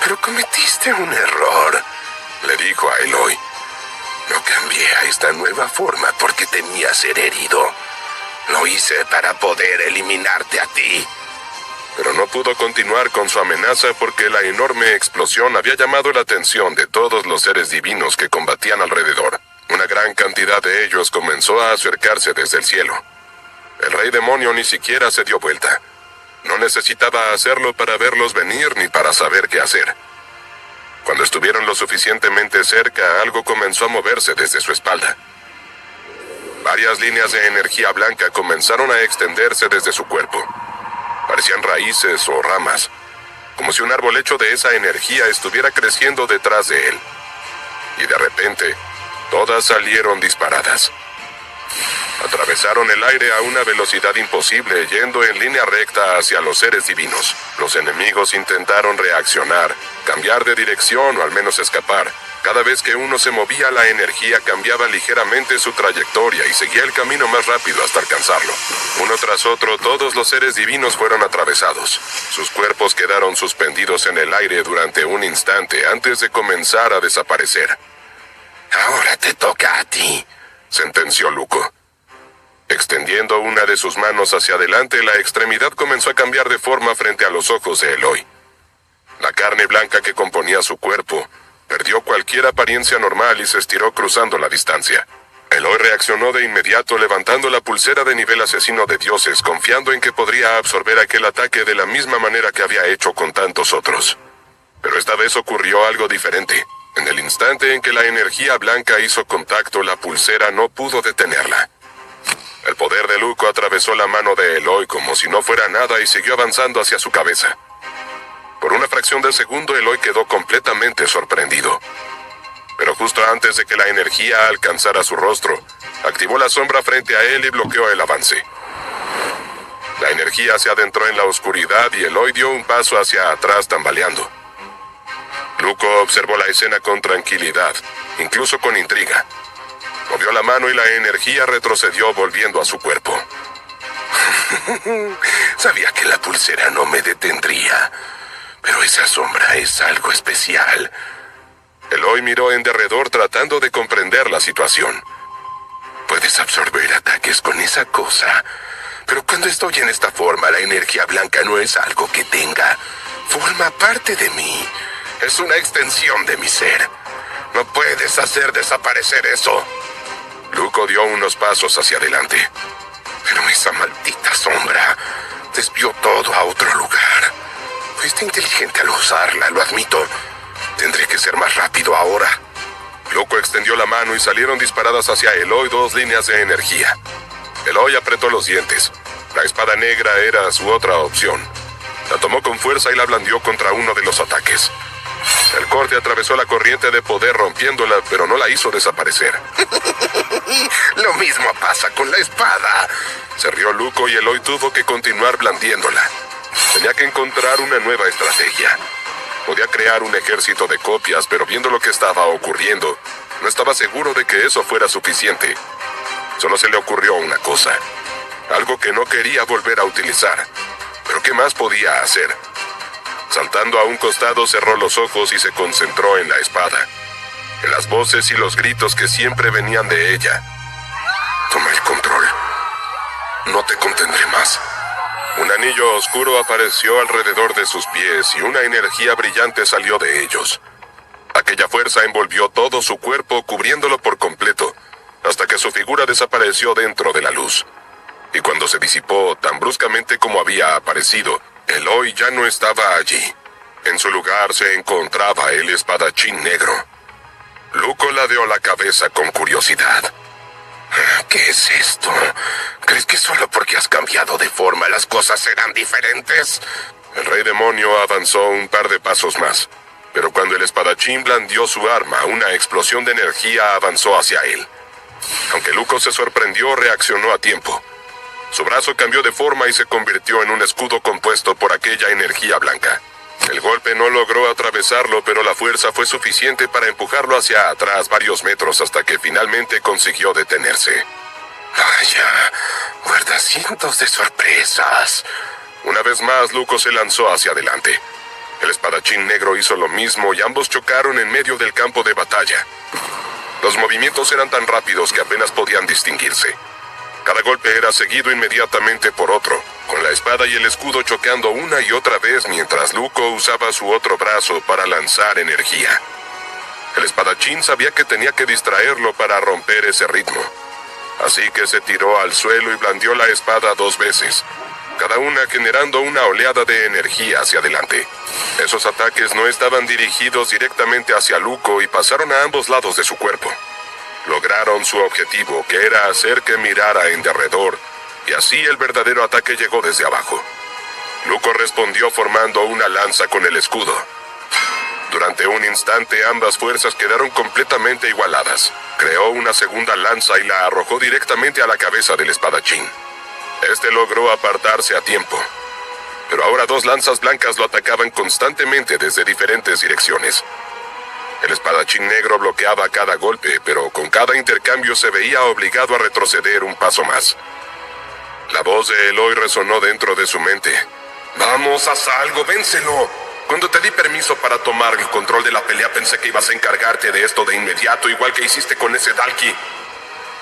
pero cometiste un error, le dijo a Eloy. No cambié a esta nueva forma porque temía ser herido. Lo hice para poder eliminarte a ti. Pero no pudo continuar con su amenaza porque la enorme explosión había llamado la atención de todos los seres divinos que combatían alrededor. Una gran cantidad de ellos comenzó a acercarse desde el cielo. El rey demonio ni siquiera se dio vuelta. No necesitaba hacerlo para verlos venir ni para saber qué hacer. Cuando estuvieron lo suficientemente cerca, algo comenzó a moverse desde su espalda. Varias líneas de energía blanca comenzaron a extenderse desde su cuerpo. Parecían raíces o ramas, como si un árbol hecho de esa energía estuviera creciendo detrás de él. Y de repente, todas salieron disparadas. Atravesaron el aire a una velocidad imposible, yendo en línea recta hacia los seres divinos. Los enemigos intentaron reaccionar, cambiar de dirección o al menos escapar. Cada vez que uno se movía, la energía cambiaba ligeramente su trayectoria y seguía el camino más rápido hasta alcanzarlo. Uno tras otro, todos los seres divinos fueron atravesados. Sus cuerpos quedaron suspendidos en el aire durante un instante antes de comenzar a desaparecer. Ahora te toca a ti, sentenció Luco. Extendiendo una de sus manos hacia adelante, la extremidad comenzó a cambiar de forma frente a los ojos de Eloy. La carne blanca que componía su cuerpo perdió cualquier apariencia normal y se estiró cruzando la distancia. Eloy reaccionó de inmediato levantando la pulsera de nivel asesino de dioses, confiando en que podría absorber aquel ataque de la misma manera que había hecho con tantos otros. Pero esta vez ocurrió algo diferente. En el instante en que la energía blanca hizo contacto, la pulsera no pudo detenerla. El poder de Luco atravesó la mano de Eloy como si no fuera nada y siguió avanzando hacia su cabeza. Por una fracción de segundo, Eloy quedó completamente sorprendido. Pero justo antes de que la energía alcanzara su rostro, activó la sombra frente a él y bloqueó el avance. La energía se adentró en la oscuridad y Eloy dio un paso hacia atrás tambaleando. Luco observó la escena con tranquilidad, incluso con intriga. Movió la mano y la energía retrocedió volviendo a su cuerpo. Sabía que la pulsera no me detendría, pero esa sombra es algo especial. Eloy miró en derredor tratando de comprender la situación. Puedes absorber ataques con esa cosa, pero cuando estoy en esta forma, la energía blanca no es algo que tenga. Forma parte de mí. Es una extensión de mi ser. No puedes hacer desaparecer eso. Luco dio unos pasos hacia adelante. Pero esa maldita sombra desvió todo a otro lugar. Fuiste inteligente al usarla, lo admito. Tendré que ser más rápido ahora. Luco extendió la mano y salieron disparadas hacia Eloy 2 líneas de energía. Eloy apretó los dientes. La espada negra era su otra opción. La tomó con fuerza y la blandió contra uno de los ataques. El corte atravesó la corriente de poder rompiéndola, pero no la hizo desaparecer. Lo mismo pasa con la espada. Se rió Luco y Eloy tuvo que continuar blandiéndola. Tenía que encontrar una nueva estrategia. Podía crear un ejército de copias, pero viendo lo que estaba ocurriendo, no estaba seguro de que eso fuera suficiente. Solo se le ocurrió una cosa, algo que no quería volver a utilizar. ¿Pero qué más podía hacer? Saltando a un costado, cerró los ojos y se concentró en la espada, en las voces y los gritos que siempre venían de ella. Toma el control. No te contendré más. Un anillo oscuro apareció alrededor de sus pies y una energía brillante salió de ellos. Aquella fuerza envolvió todo su cuerpo, cubriéndolo por completo, hasta que su figura desapareció dentro de la luz. Y cuando se disipó tan bruscamente como había aparecido, Eloy ya no estaba allí. En su lugar se encontraba el espadachín negro. Luco ladeó la cabeza con curiosidad. ¿Qué es esto? ¿Crees que solo porque has cambiado de forma las cosas serán diferentes? El rey demonio avanzó un par de pasos más, pero cuando el espadachín blandió su arma, una explosión de energía avanzó hacia él. Aunque Luco se sorprendió, reaccionó a tiempo. Su brazo cambió de forma y se convirtió en un escudo compuesto por aquella energía blanca. El golpe no logró atravesarlo, pero la fuerza fue suficiente para empujarlo hacia atrás varios metros hasta que finalmente consiguió detenerse. Vaya, guarda cientos de sorpresas. Una vez más, Luco se lanzó hacia adelante. El espadachín negro hizo lo mismo y ambos chocaron en medio del campo de batalla. Los movimientos eran tan rápidos que apenas podían distinguirse. Cada golpe era seguido inmediatamente por otro, con la espada y el escudo chocando una y otra vez mientras Luco usaba su otro brazo para lanzar energía. El espadachín sabía que tenía que distraerlo para romper ese ritmo. Así que se tiró al suelo y blandió la espada 2 veces, cada una generando una oleada de energía hacia adelante. Esos ataques no estaban dirigidos directamente hacia Luco y pasaron a ambos lados de su cuerpo. Lograron su objetivo, que era hacer que mirara en derredor, y así el verdadero ataque llegó desde abajo. Luco respondió formando una lanza con el escudo. Durante un instante ambas fuerzas quedaron completamente igualadas. Creó una segunda lanza y la arrojó directamente a la cabeza del espadachín. Este logró apartarse a tiempo, pero ahora 2 lanzas blancas lo atacaban constantemente desde diferentes direcciones. El espadachín negro bloqueaba cada golpe, pero con cada intercambio se veía obligado a retroceder un paso más. La voz de Eloy resonó dentro de su mente. «Vamos, haz algo, vénselo. Cuando te di permiso para tomar el control de la pelea pensé que ibas a encargarte de esto de inmediato, igual que hiciste con ese Dalki».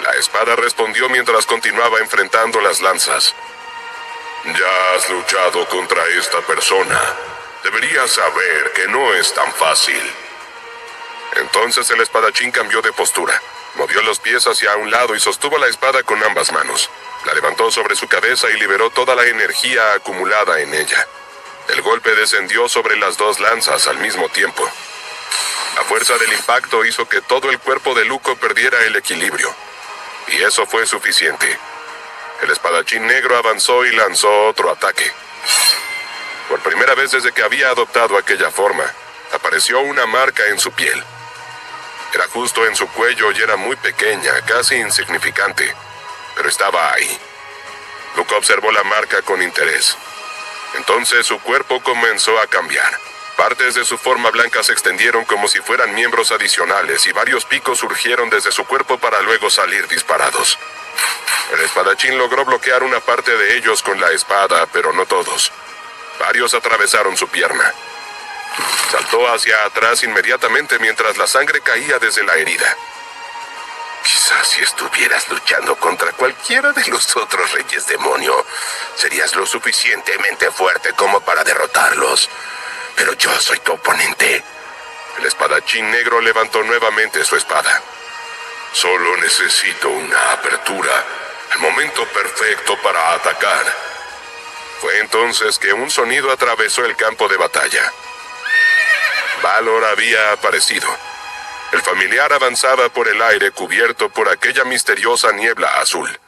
La espada respondió mientras continuaba enfrentando las lanzas. «Ya has luchado contra esta persona. Deberías saber que no es tan fácil». Entonces el espadachín cambió de postura, movió los pies hacia un lado y sostuvo la espada con ambas manos. La levantó sobre su cabeza y liberó toda la energía acumulada en ella. El golpe descendió sobre las 2 lanzas al mismo tiempo. La fuerza del impacto hizo que todo el cuerpo de Luco perdiera el equilibrio. Y eso fue suficiente. El espadachín negro avanzó y lanzó otro ataque. Por primera vez desde que había adoptado aquella forma, apareció una marca en su piel. Era justo en su cuello y era muy pequeña, casi insignificante, pero estaba ahí. Luke observó la marca con interés. Entonces su cuerpo comenzó a cambiar. Partes de su forma blanca se extendieron como si fueran miembros adicionales y varios picos surgieron desde su cuerpo para luego salir disparados. El espadachín logró bloquear una parte de ellos con la espada, pero no todos. Varios atravesaron su pierna. Saltó hacia atrás inmediatamente mientras la sangre caía desde la herida. Quizás si estuvieras luchando contra cualquiera de los otros reyes demonio, serías lo suficientemente fuerte como para derrotarlos. Pero yo soy tu oponente. El espadachín negro levantó nuevamente su espada. Solo necesito una apertura, el momento perfecto para atacar. Fue entonces que un sonido atravesó el campo de batalla. Valor había aparecido. El familiar avanzaba por el aire cubierto por aquella misteriosa niebla azul.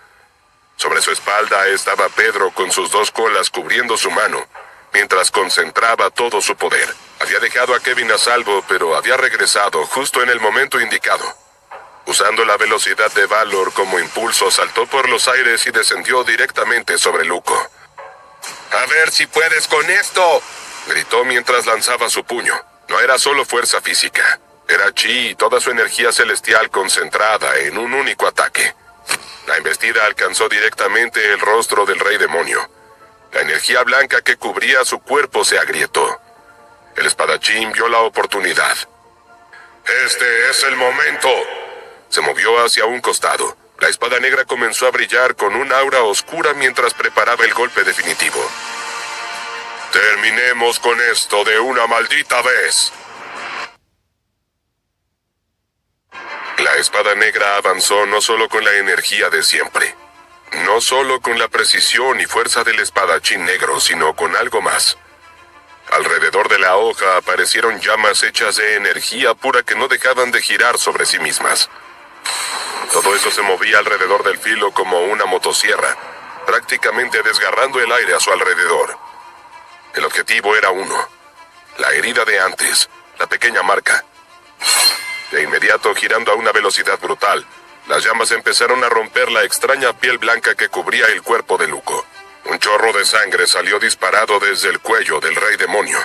Sobre su espalda estaba Pedro con sus dos colas cubriendo su mano, mientras concentraba todo su poder. Había dejado a Kevin a salvo, pero había regresado justo en el momento indicado. Usando la velocidad de Valor como impulso, saltó por los aires y descendió directamente sobre Luco. ¡A ver si puedes con esto!, gritó mientras lanzaba su puño. No era solo fuerza física. Era chi y toda su energía celestial concentrada en un único ataque. La embestida alcanzó directamente el rostro del rey demonio. La energía blanca que cubría su cuerpo se agrietó. El espadachín vio la oportunidad. ¡Este es el momento! Se movió hacia un costado. La espada negra comenzó a brillar con un aura oscura mientras preparaba el golpe definitivo. ¡Terminemos con esto de una maldita vez! La espada negra avanzó no solo con la energía de siempre, no solo con la precisión y fuerza del espadachín negro, sino con algo más. Alrededor de la hoja aparecieron llamas hechas de energía pura que no dejaban de girar sobre sí mismas. Todo eso se movía alrededor del filo como una motosierra, prácticamente desgarrando el aire a su alrededor. El objetivo era uno: la herida de antes, la pequeña marca. De inmediato, girando a una velocidad brutal, las llamas empezaron a romper la extraña piel blanca que cubría el cuerpo de Luco. Un chorro de sangre salió disparado desde el cuello del rey demonio.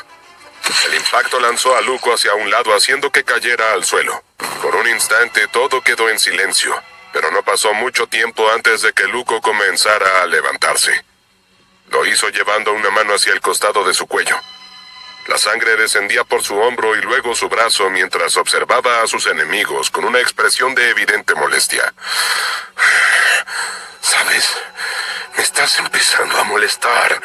El impacto lanzó a Luco hacia un lado, haciendo que cayera al suelo. Por un instante todo quedó en silencio, pero no pasó mucho tiempo antes de que Luco comenzara a levantarse. Lo hizo llevando una mano hacia el costado de su cuello. La sangre descendía por su hombro y luego su brazo mientras observaba a sus enemigos con una expresión de evidente molestia. ¿Sabes? Me estás empezando a molestar.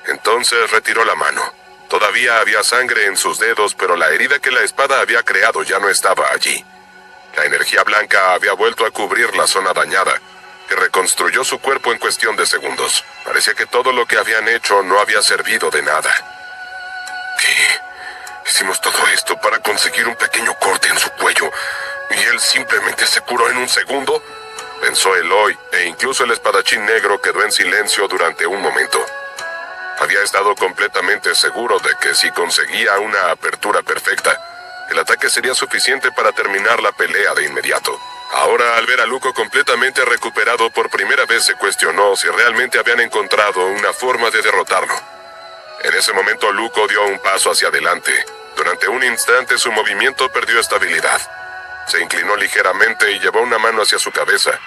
Entonces retiró la mano. Todavía había sangre en sus dedos, pero la herida que la espada había creado ya no estaba allí. La energía blanca había vuelto a cubrir la zona dañada, que reconstruyó su cuerpo en cuestión de segundos. Parecía que todo lo que habían hecho no había servido de nada. ¿Qué? Hicimos todo esto para conseguir un pequeño corte en su cuello, ¿y él simplemente se curó en un segundo?, pensó Eloy, e incluso el espadachín negro quedó en silencio durante un momento. Había estado completamente seguro de que si conseguía una apertura perfecta, el ataque sería suficiente para terminar la pelea de inmediato. Ahora, al ver a Luco completamente recuperado, por primera vez se cuestionó si realmente habían encontrado una forma de derrotarlo. En ese momento, Luco dio un paso hacia adelante. Durante un instante, su movimiento perdió estabilidad. Se inclinó ligeramente y llevó una mano hacia su cabeza,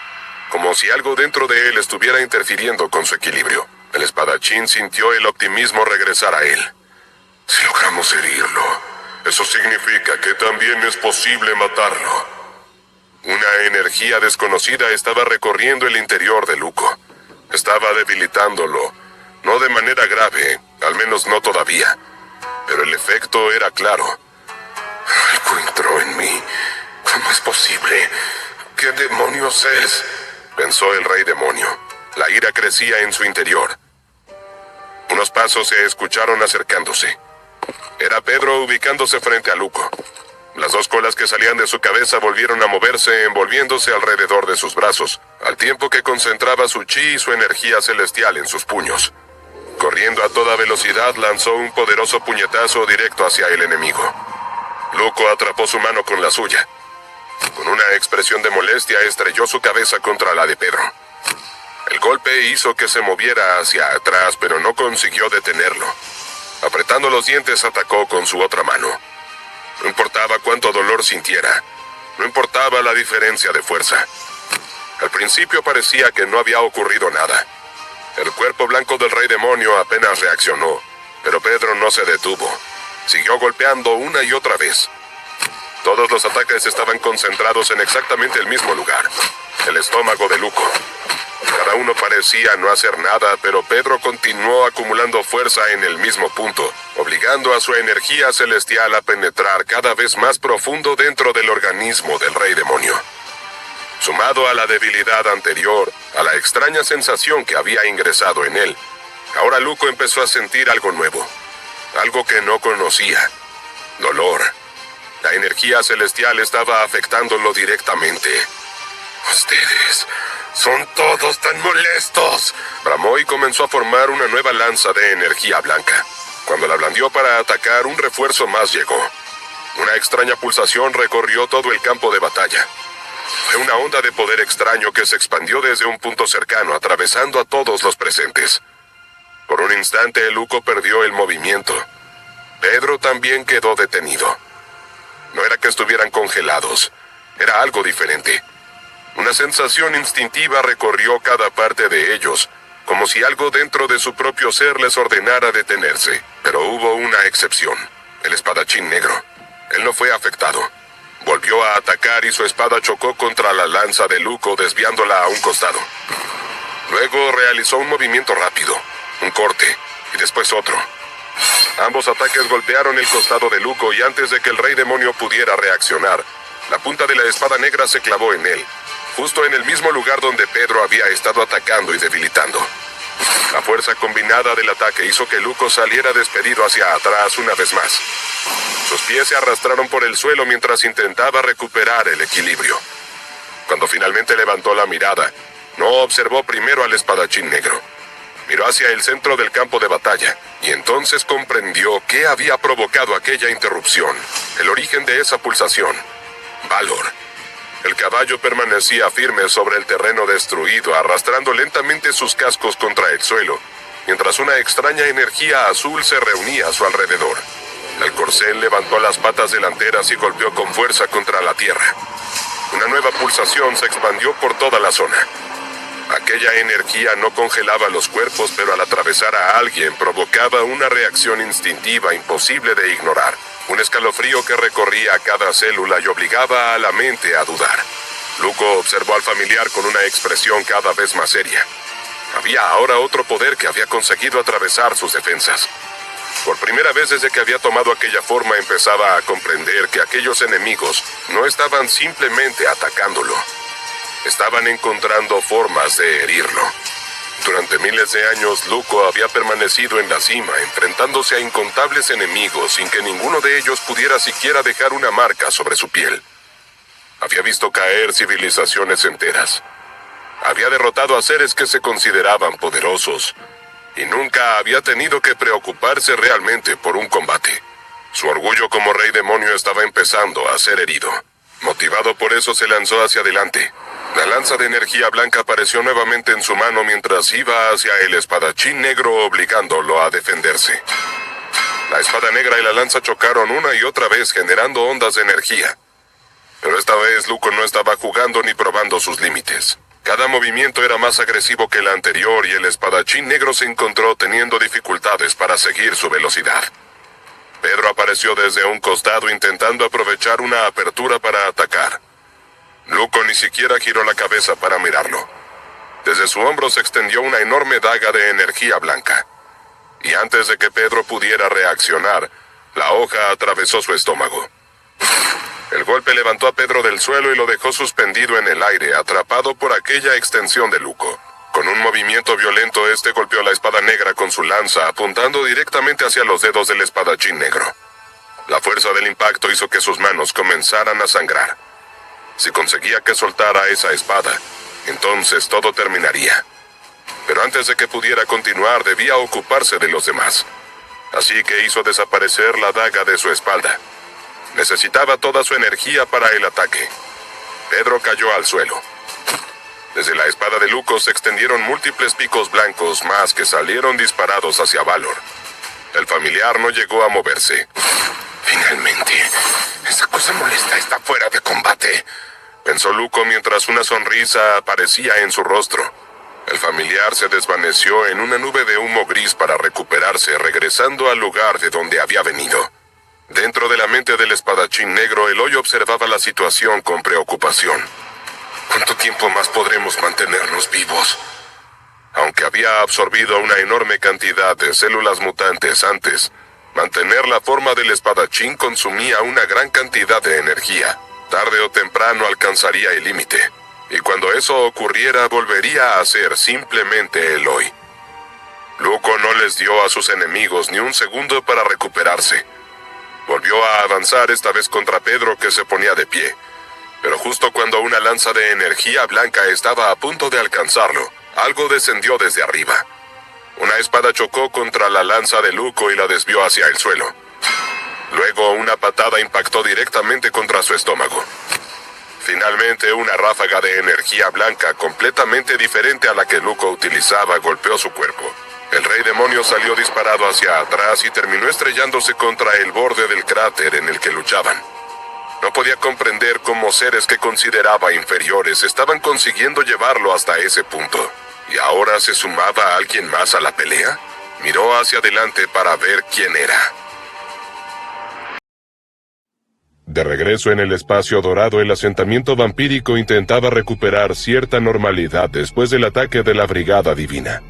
como si algo dentro de él estuviera interfiriendo con su equilibrio. El espadachín sintió el optimismo regresar a él. Si logramos herirlo, eso significa que también es posible matarlo. Una energía desconocida estaba recorriendo el interior de Luco. Estaba debilitándolo, no de manera grave, al menos no todavía, pero el efecto era claro. Algo entró en mí. ¿Cómo es posible? ¿Qué demonios es?, pensó el rey demonio. La ira crecía en su interior. Unos pasos se escucharon acercándose. Era Pedro ubicándose frente a Luco. Las dos colas que salían de su cabeza volvieron a moverse, envolviéndose alrededor de sus brazos, al tiempo que concentraba su chi y su energía celestial en sus puños. Corriendo a toda velocidad, lanzó un poderoso puñetazo directo hacia el enemigo. Luco atrapó su mano con la suya. Con una expresión de molestia, estrelló su cabeza contra la de Pedro. El golpe hizo que se moviera hacia atrás, pero no consiguió detenerlo. Apretando los dientes, atacó con su otra mano. No importaba cuánto dolor sintiera. No importaba la diferencia de fuerza. Al principio parecía que no había ocurrido nada. El cuerpo blanco del rey demonio apenas reaccionó, pero Pedro no se detuvo. Siguió golpeando una y otra vez. Todos los ataques estaban concentrados en exactamente el mismo lugar, el estómago de Luco. Cada uno parecía no hacer nada, pero Pedro continuó acumulando fuerza en el mismo punto, obligando a su energía celestial a penetrar cada vez más profundo dentro del organismo del rey demonio. Sumado a la debilidad anterior, a la extraña sensación que había ingresado en él, ahora Luco empezó a sentir algo nuevo, algo que no conocía: dolor. La energía celestial estaba afectándolo directamente. «Ustedes son todos tan molestos», bramó y comenzó a formar una nueva lanza de energía blanca. Cuando la blandió para atacar, un refuerzo más llegó. Una extraña pulsación recorrió todo el campo de batalla. Fue una onda de poder extraño que se expandió desde un punto cercano, atravesando a todos los presentes. Por un instante, Luco perdió el movimiento. Pedro también quedó detenido. No era que estuvieran congelados, era algo diferente. Una sensación instintiva recorrió cada parte de ellos, como si algo dentro de su propio ser les ordenara detenerse. Pero hubo una excepción: el espadachín negro. Él no fue afectado. Volvió a atacar y su espada chocó contra la lanza de Luco, desviándola a un costado. Luego realizó un movimiento rápido, un corte, y después otro. Ambos ataques golpearon el costado de Luco, y antes de que el rey demonio pudiera reaccionar, la punta de la espada negra se clavó en él, justo en el mismo lugar donde Pedro había estado atacando y debilitando. La fuerza combinada del ataque hizo que Luco saliera despedido hacia atrás una vez más. Sus pies se arrastraron por el suelo mientras intentaba recuperar el equilibrio. Cuando finalmente levantó la mirada, no observó primero al espadachín negro. Miró hacia el centro del campo de batalla, y entonces comprendió qué había provocado aquella interrupción, el origen de esa pulsación: valor. El caballo permanecía firme sobre el terreno destruido, arrastrando lentamente sus cascos contra el suelo, mientras una extraña energía azul se reunía a su alrededor. El corcel levantó las patas delanteras y golpeó con fuerza contra la tierra. Una nueva pulsación se expandió por toda la zona. Aquella energía no congelaba los cuerpos, pero al atravesar a alguien provocaba una reacción instintiva imposible de ignorar. Un escalofrío que recorría cada célula y obligaba a la mente a dudar. Luco observó al familiar con una expresión cada vez más seria. Había ahora otro poder que había conseguido atravesar sus defensas. Por primera vez desde que había tomado aquella forma, empezaba a comprender que aquellos enemigos no estaban simplemente atacándolo. Estaban encontrando formas de herirlo. Durante miles de años, Luco había permanecido en la cima, enfrentándose a incontables enemigos sin que ninguno de ellos pudiera siquiera dejar una marca sobre su piel. Había visto caer civilizaciones enteras. Había derrotado a seres que se consideraban poderosos, y nunca había tenido que preocuparse realmente por un combate. Su orgullo como rey demonio estaba empezando a ser herido. Motivado por eso, se lanzó hacia adelante. La lanza de energía blanca apareció nuevamente en su mano mientras iba hacia el espadachín negro, obligándolo a defenderse. La espada negra y la lanza chocaron una y otra vez, generando ondas de energía. Pero esta vez Luco no estaba jugando ni probando sus límites. Cada movimiento era más agresivo que el anterior, y el espadachín negro se encontró teniendo dificultades para seguir su velocidad. Pedro apareció desde un costado intentando aprovechar una apertura para atacar. Luco ni siquiera giró la cabeza para mirarlo. Desde su hombro se extendió una enorme daga de energía blanca. Y antes de que Pedro pudiera reaccionar, la hoja atravesó su estómago. El golpe levantó a Pedro del suelo y lo dejó suspendido en el aire, atrapado por aquella extensión de Luco. Con un movimiento violento, este golpeó la espada negra con su lanza, apuntando directamente hacia los dedos del espadachín negro. La fuerza del impacto hizo que sus manos comenzaran a sangrar. Si conseguía que soltara esa espada, entonces todo terminaría. Pero antes de que pudiera continuar, debía ocuparse de los demás. Así que hizo desaparecer la daga de su espalda. Necesitaba toda su energía para el ataque. Pedro cayó al suelo. Desde la espada de Luco se extendieron múltiples picos blancos más que salieron disparados hacia Valor. El familiar no llegó a moverse. Finalmente, esa cosa molesta está fuera de combate, pensó Luco mientras una sonrisa aparecía en su rostro. El familiar se desvaneció en una nube de humo gris para recuperarse, regresando al lugar de donde había venido. Dentro de la mente del espadachín negro, Eloy observaba la situación con preocupación. ¿Cuánto tiempo más podremos mantenernos vivos? Aunque había absorbido una enorme cantidad de células mutantes antes, mantener la forma del espadachín consumía una gran cantidad de energía. Tarde o temprano alcanzaría el límite, y cuando eso ocurriera volvería a ser simplemente Eloy. Luco no les dio a sus enemigos ni un segundo para recuperarse. Volvió a avanzar esta vez contra Pedro, que se ponía de pie. Pero justo cuando una lanza de energía blanca estaba a punto de alcanzarlo, algo descendió desde arriba. Una espada chocó contra la lanza de Luco y la desvió hacia el suelo. Luego una patada impactó directamente contra su estómago. Finalmente una ráfaga de energía blanca completamente diferente a la que Luco utilizaba golpeó su cuerpo. El rey demonio salió disparado hacia atrás y terminó estrellándose contra el borde del cráter en el que luchaban. No podía comprender cómo seres que consideraba inferiores estaban consiguiendo llevarlo hasta ese punto. ¿Y ahora se sumaba alguien más a la pelea? Miró hacia adelante para ver quién era. De regreso en el espacio dorado, el asentamiento vampírico intentaba recuperar cierta normalidad después del ataque de la Brigada Divina.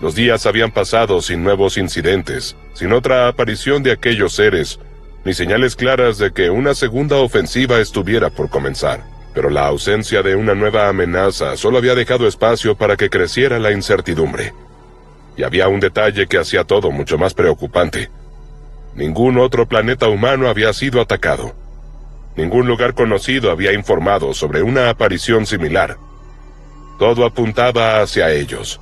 Los días habían pasado sin nuevos incidentes, sin otra aparición de aquellos seres, ni señales claras de que una segunda ofensiva estuviera por comenzar. Pero la ausencia de una nueva amenaza solo había dejado espacio para que creciera la incertidumbre. Y había un detalle que hacía todo mucho más preocupante. Ningún otro planeta humano había sido atacado. Ningún lugar conocido había informado sobre una aparición similar. Todo apuntaba hacia ellos.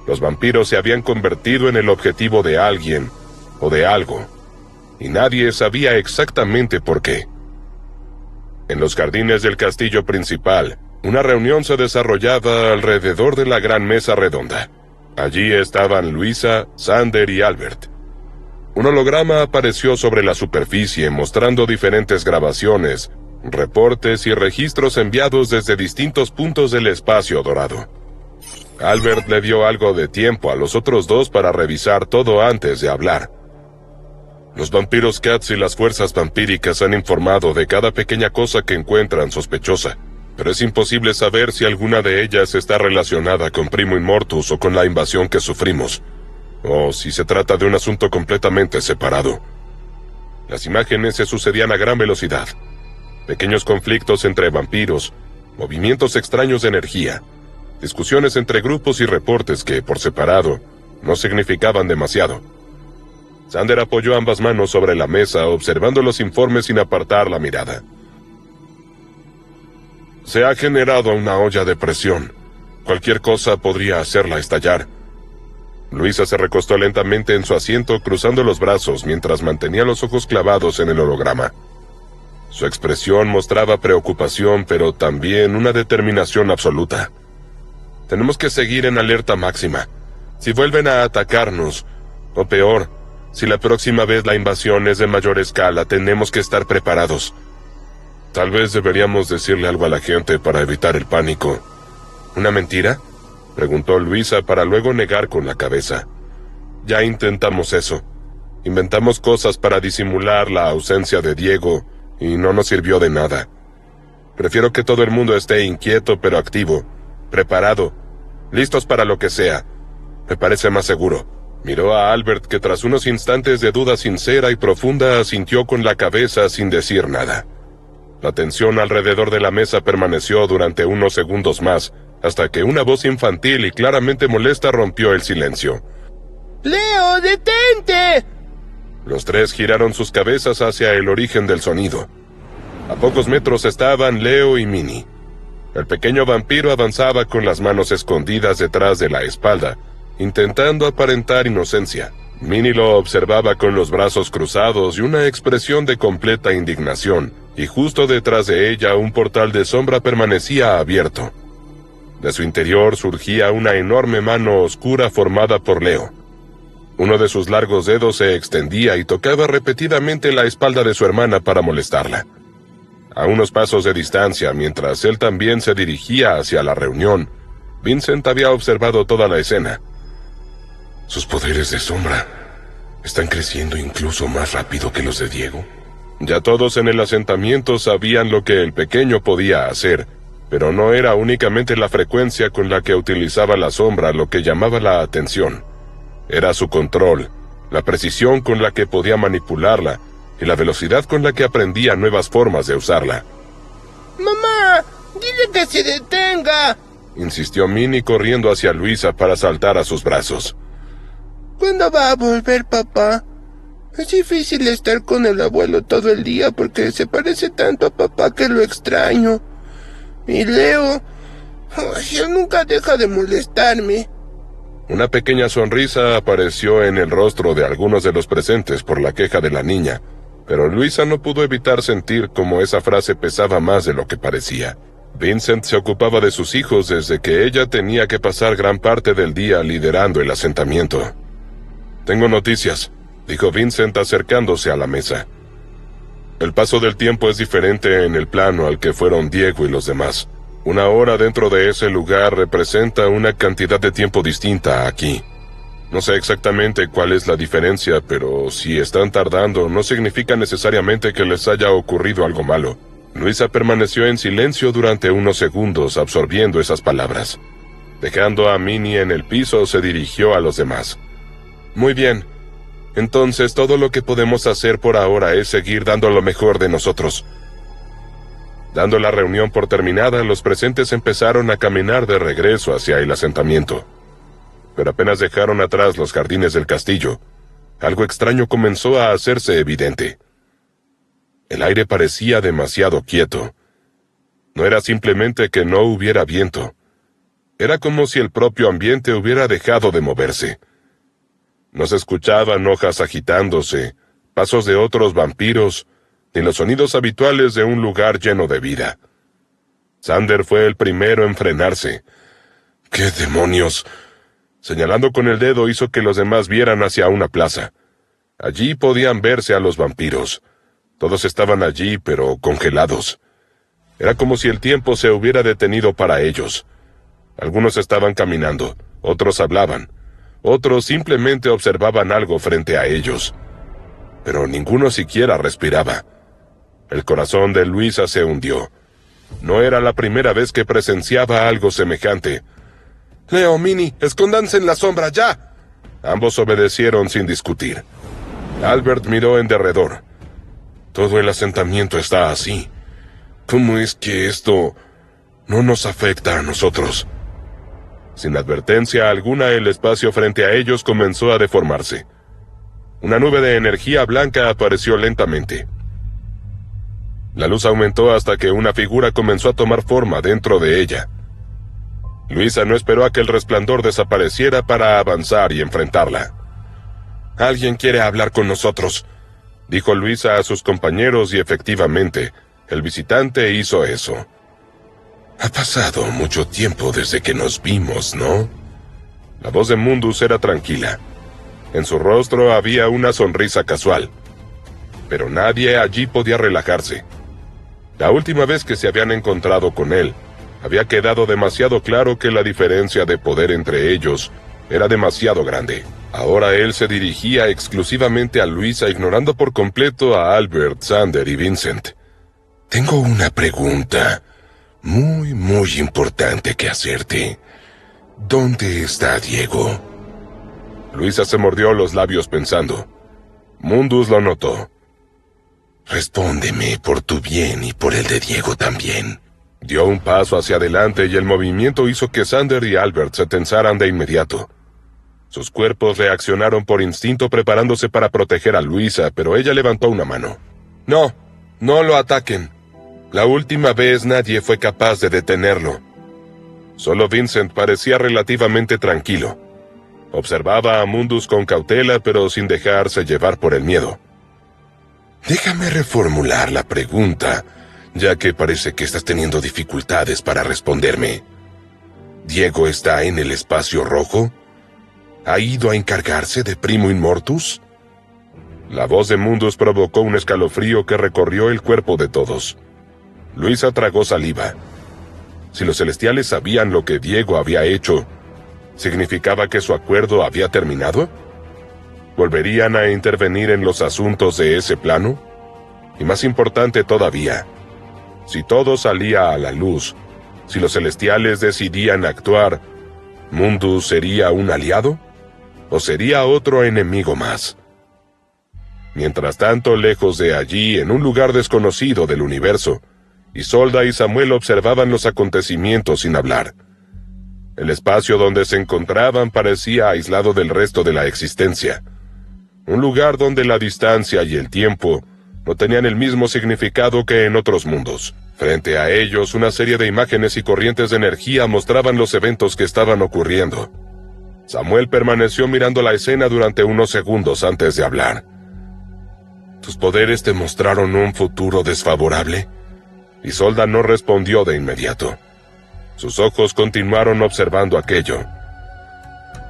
Los vampiros se habían convertido en el objetivo de alguien o de algo, y nadie sabía exactamente por qué. En los jardines del castillo principal, una reunión se desarrollaba alrededor de la gran mesa redonda. Allí estaban Luisa, Xander y Albert. Un holograma apareció sobre la superficie mostrando diferentes grabaciones, reportes y registros enviados desde distintos puntos del espacio dorado. Albert le dio algo de tiempo a los otros dos para revisar todo antes de hablar. Los vampiros Cats y las fuerzas vampíricas han informado de cada pequeña cosa que encuentran sospechosa, pero es imposible saber si alguna de ellas está relacionada con Primo Immortus o con la invasión que sufrimos, o si se trata de un asunto completamente separado. Las imágenes se sucedían a gran velocidad. Pequeños conflictos entre vampiros, movimientos extraños de energía, discusiones entre grupos y reportes que, por separado, no significaban demasiado. Xander apoyó ambas manos sobre la mesa, observando los informes sin apartar la mirada. Se ha generado una olla de presión. Cualquier cosa podría hacerla estallar. Luisa se recostó lentamente en su asiento, cruzando los brazos mientras mantenía los ojos clavados en el holograma. Su expresión mostraba preocupación, pero también una determinación absoluta. Tenemos que seguir en alerta máxima. Si vuelven a atacarnos, o peor, si la próxima vez la invasión es de mayor escala, tenemos que estar preparados. Tal vez deberíamos decirle algo a la gente para evitar el pánico. ¿Una mentira?, preguntó Luisa para luego negar con la cabeza. Ya intentamos eso. Inventamos cosas para disimular la ausencia de Diego, y no nos sirvió de nada. Prefiero que todo el mundo esté inquieto pero activo, preparado, listos para lo que sea. Me parece más seguro. Miró a Albert, que tras unos instantes de duda sincera y profunda asintió con la cabeza sin decir nada. La tensión alrededor de la mesa permaneció durante unos segundos más, hasta que una voz infantil y claramente molesta rompió el silencio. ¡Leo, detente! Los tres giraron sus cabezas hacia el origen del sonido. A pocos metros estaban Leo y Minnie. El pequeño vampiro avanzaba con las manos escondidas detrás de la espalda, intentando aparentar inocencia. Minnie lo observaba con los brazos cruzados y una expresión de completa indignación, y justo detrás de ella un portal de sombra permanecía abierto. De su interior surgía una enorme mano oscura formada por Leo. Uno de sus largos dedos se extendía y tocaba repetidamente la espalda de su hermana para molestarla. A unos pasos de distancia, mientras él también se dirigía hacia la reunión, Vincent había observado toda la escena. Sus poderes de sombra están creciendo incluso más rápido que los de Diego. Ya todos en el asentamiento sabían lo que el pequeño podía hacer, pero no era únicamente la frecuencia con la que utilizaba la sombra lo que llamaba la atención. Era su control, la precisión con la que podía manipularla, y la velocidad con la que aprendía nuevas formas de usarla. ¡Mamá! ¡Dile que se detenga!, insistió Minnie corriendo hacia Luisa para saltar a sus brazos. ¿Cuándo va a volver, papá? Es difícil estar con el abuelo todo el día porque se parece tanto a papá que lo extraño. Y Leo, él nunca deja de molestarme. Una pequeña sonrisa apareció en el rostro de algunos de los presentes por la queja de la niña, pero Luisa no pudo evitar sentir como esa frase pesaba más de lo que parecía. Vincent se ocupaba de sus hijos desde que ella tenía que pasar gran parte del día liderando el asentamiento. «Tengo noticias», dijo Vincent acercándose a la mesa. El paso del tiempo es diferente en el plano al que fueron Diego y los demás. Una hora dentro de ese lugar representa una cantidad de tiempo distinta aquí. No sé exactamente cuál es la diferencia, pero si están tardando no significa necesariamente que les haya ocurrido algo malo. Luisa permaneció en silencio durante unos segundos absorbiendo esas palabras. Dejando a Minnie en el piso, se dirigió a los demás. «Muy bien. Entonces todo lo que podemos hacer por ahora es seguir dando lo mejor de nosotros». Dando la reunión por terminada, los presentes empezaron a caminar de regreso hacia el asentamiento. Pero apenas dejaron atrás los jardines del castillo, algo extraño comenzó a hacerse evidente. El aire parecía demasiado quieto. No era simplemente que no hubiera viento. Era como si el propio ambiente hubiera dejado de moverse. No se escuchaban hojas agitándose, pasos de otros vampiros, ni los sonidos habituales de un lugar lleno de vida. Xander fue el primero en frenarse. «¿Qué demonios?», señalando con el dedo hizo que los demás vieran hacia una plaza. Allí podían verse a los vampiros. Todos estaban allí, pero congelados. Era como si el tiempo se hubiera detenido para ellos. Algunos estaban caminando, otros hablaban, otros simplemente observaban algo frente a ellos. Pero ninguno siquiera respiraba. El corazón de Luisa se hundió. No era la primera vez que presenciaba algo semejante. «Leo, Minnie, escóndanse en la sombra, ya». Ambos obedecieron sin discutir. Albert miró en derredor. «Todo el asentamiento está así. ¿Cómo es que esto no nos afecta a nosotros?» Sin advertencia alguna, el espacio frente a ellos comenzó a deformarse. Una nube de energía blanca apareció lentamente. La luz aumentó hasta que una figura comenzó a tomar forma dentro de ella. Luisa no esperó a que el resplandor desapareciera para avanzar y enfrentarla. «Alguien quiere hablar con nosotros», dijo Luisa a sus compañeros y efectivamente, el visitante hizo eso. «Ha pasado mucho tiempo desde que nos vimos, ¿no?». La voz de Mundus era tranquila. En su rostro había una sonrisa casual. Pero nadie allí podía relajarse. La última vez que se habían encontrado con él, había quedado demasiado claro que la diferencia de poder entre ellos era demasiado grande. Ahora él se dirigía exclusivamente a Luisa, ignorando por completo a Albert, Xander y Vincent. «Tengo una pregunta muy importante que hacerte. ¿Dónde está Diego?». Luisa se mordió los labios pensando. Mundus lo notó. «Respóndeme por tu bien y por el de Diego también». Dio un paso hacia adelante y el movimiento hizo que Xander y Albert se tensaran de inmediato. Sus cuerpos reaccionaron por instinto preparándose para proteger a Luisa, pero ella levantó una mano. No, no lo ataquen. La última vez nadie fue capaz de detenerlo. Solo Vincent parecía relativamente tranquilo. Observaba a Mundus con cautela, pero sin dejarse llevar por el miedo. Déjame reformular la pregunta, ya que parece que estás teniendo dificultades para responderme. ¿Diego está en el espacio rojo? ¿Ha ido a encargarse de Primo Immortus? La voz de Mundus provocó un escalofrío que recorrió el cuerpo de todos. Luisa tragó saliva. Si los celestiales sabían lo que Diego había hecho, ¿significaba que su acuerdo había terminado? ¿Volverían a intervenir en los asuntos de ese plano? Y más importante todavía, si todo salía a la luz, si los celestiales decidían actuar, ¿Mundus sería un aliado? ¿O sería otro enemigo más? Mientras tanto, lejos de allí, en un lugar desconocido del universo, Isolda y Samuel observaban los acontecimientos sin hablar. El espacio donde se encontraban parecía aislado del resto de la existencia. Un lugar donde la distancia y el tiempo no tenían el mismo significado que en otros mundos. Frente a ellos, una serie de imágenes y corrientes de energía mostraban los eventos que estaban ocurriendo. Samuel permaneció mirando la escena durante unos segundos antes de hablar. ¿Tus poderes te mostraron un futuro desfavorable? Isolda no respondió de inmediato. Sus ojos continuaron observando aquello.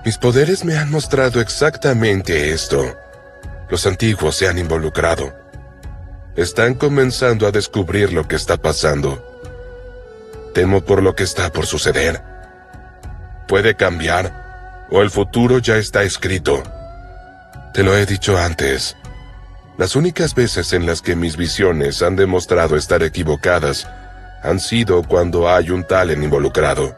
Mis poderes me han mostrado exactamente esto. Los antiguos se han involucrado. Están comenzando a descubrir lo que está pasando. Temo por lo que está por suceder. Puede cambiar, o el futuro ya está escrito. Te lo he dicho antes. Las únicas veces en las que mis visiones han demostrado estar equivocadas han sido cuando hay un Talen involucrado.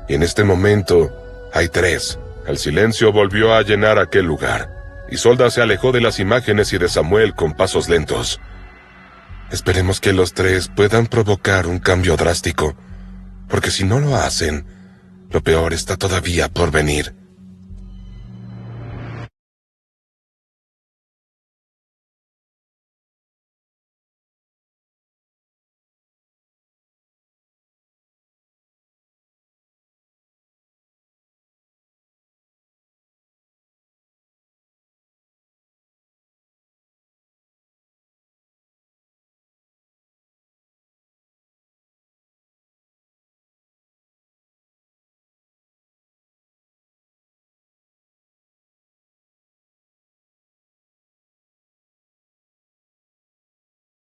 Y en este momento hay 3. El silencio volvió a llenar aquel lugar. Isolda se alejó de las imágenes y de Samuel con pasos lentos. Esperemos que los 3 puedan provocar un cambio drástico, porque si no lo hacen, lo peor está todavía por venir.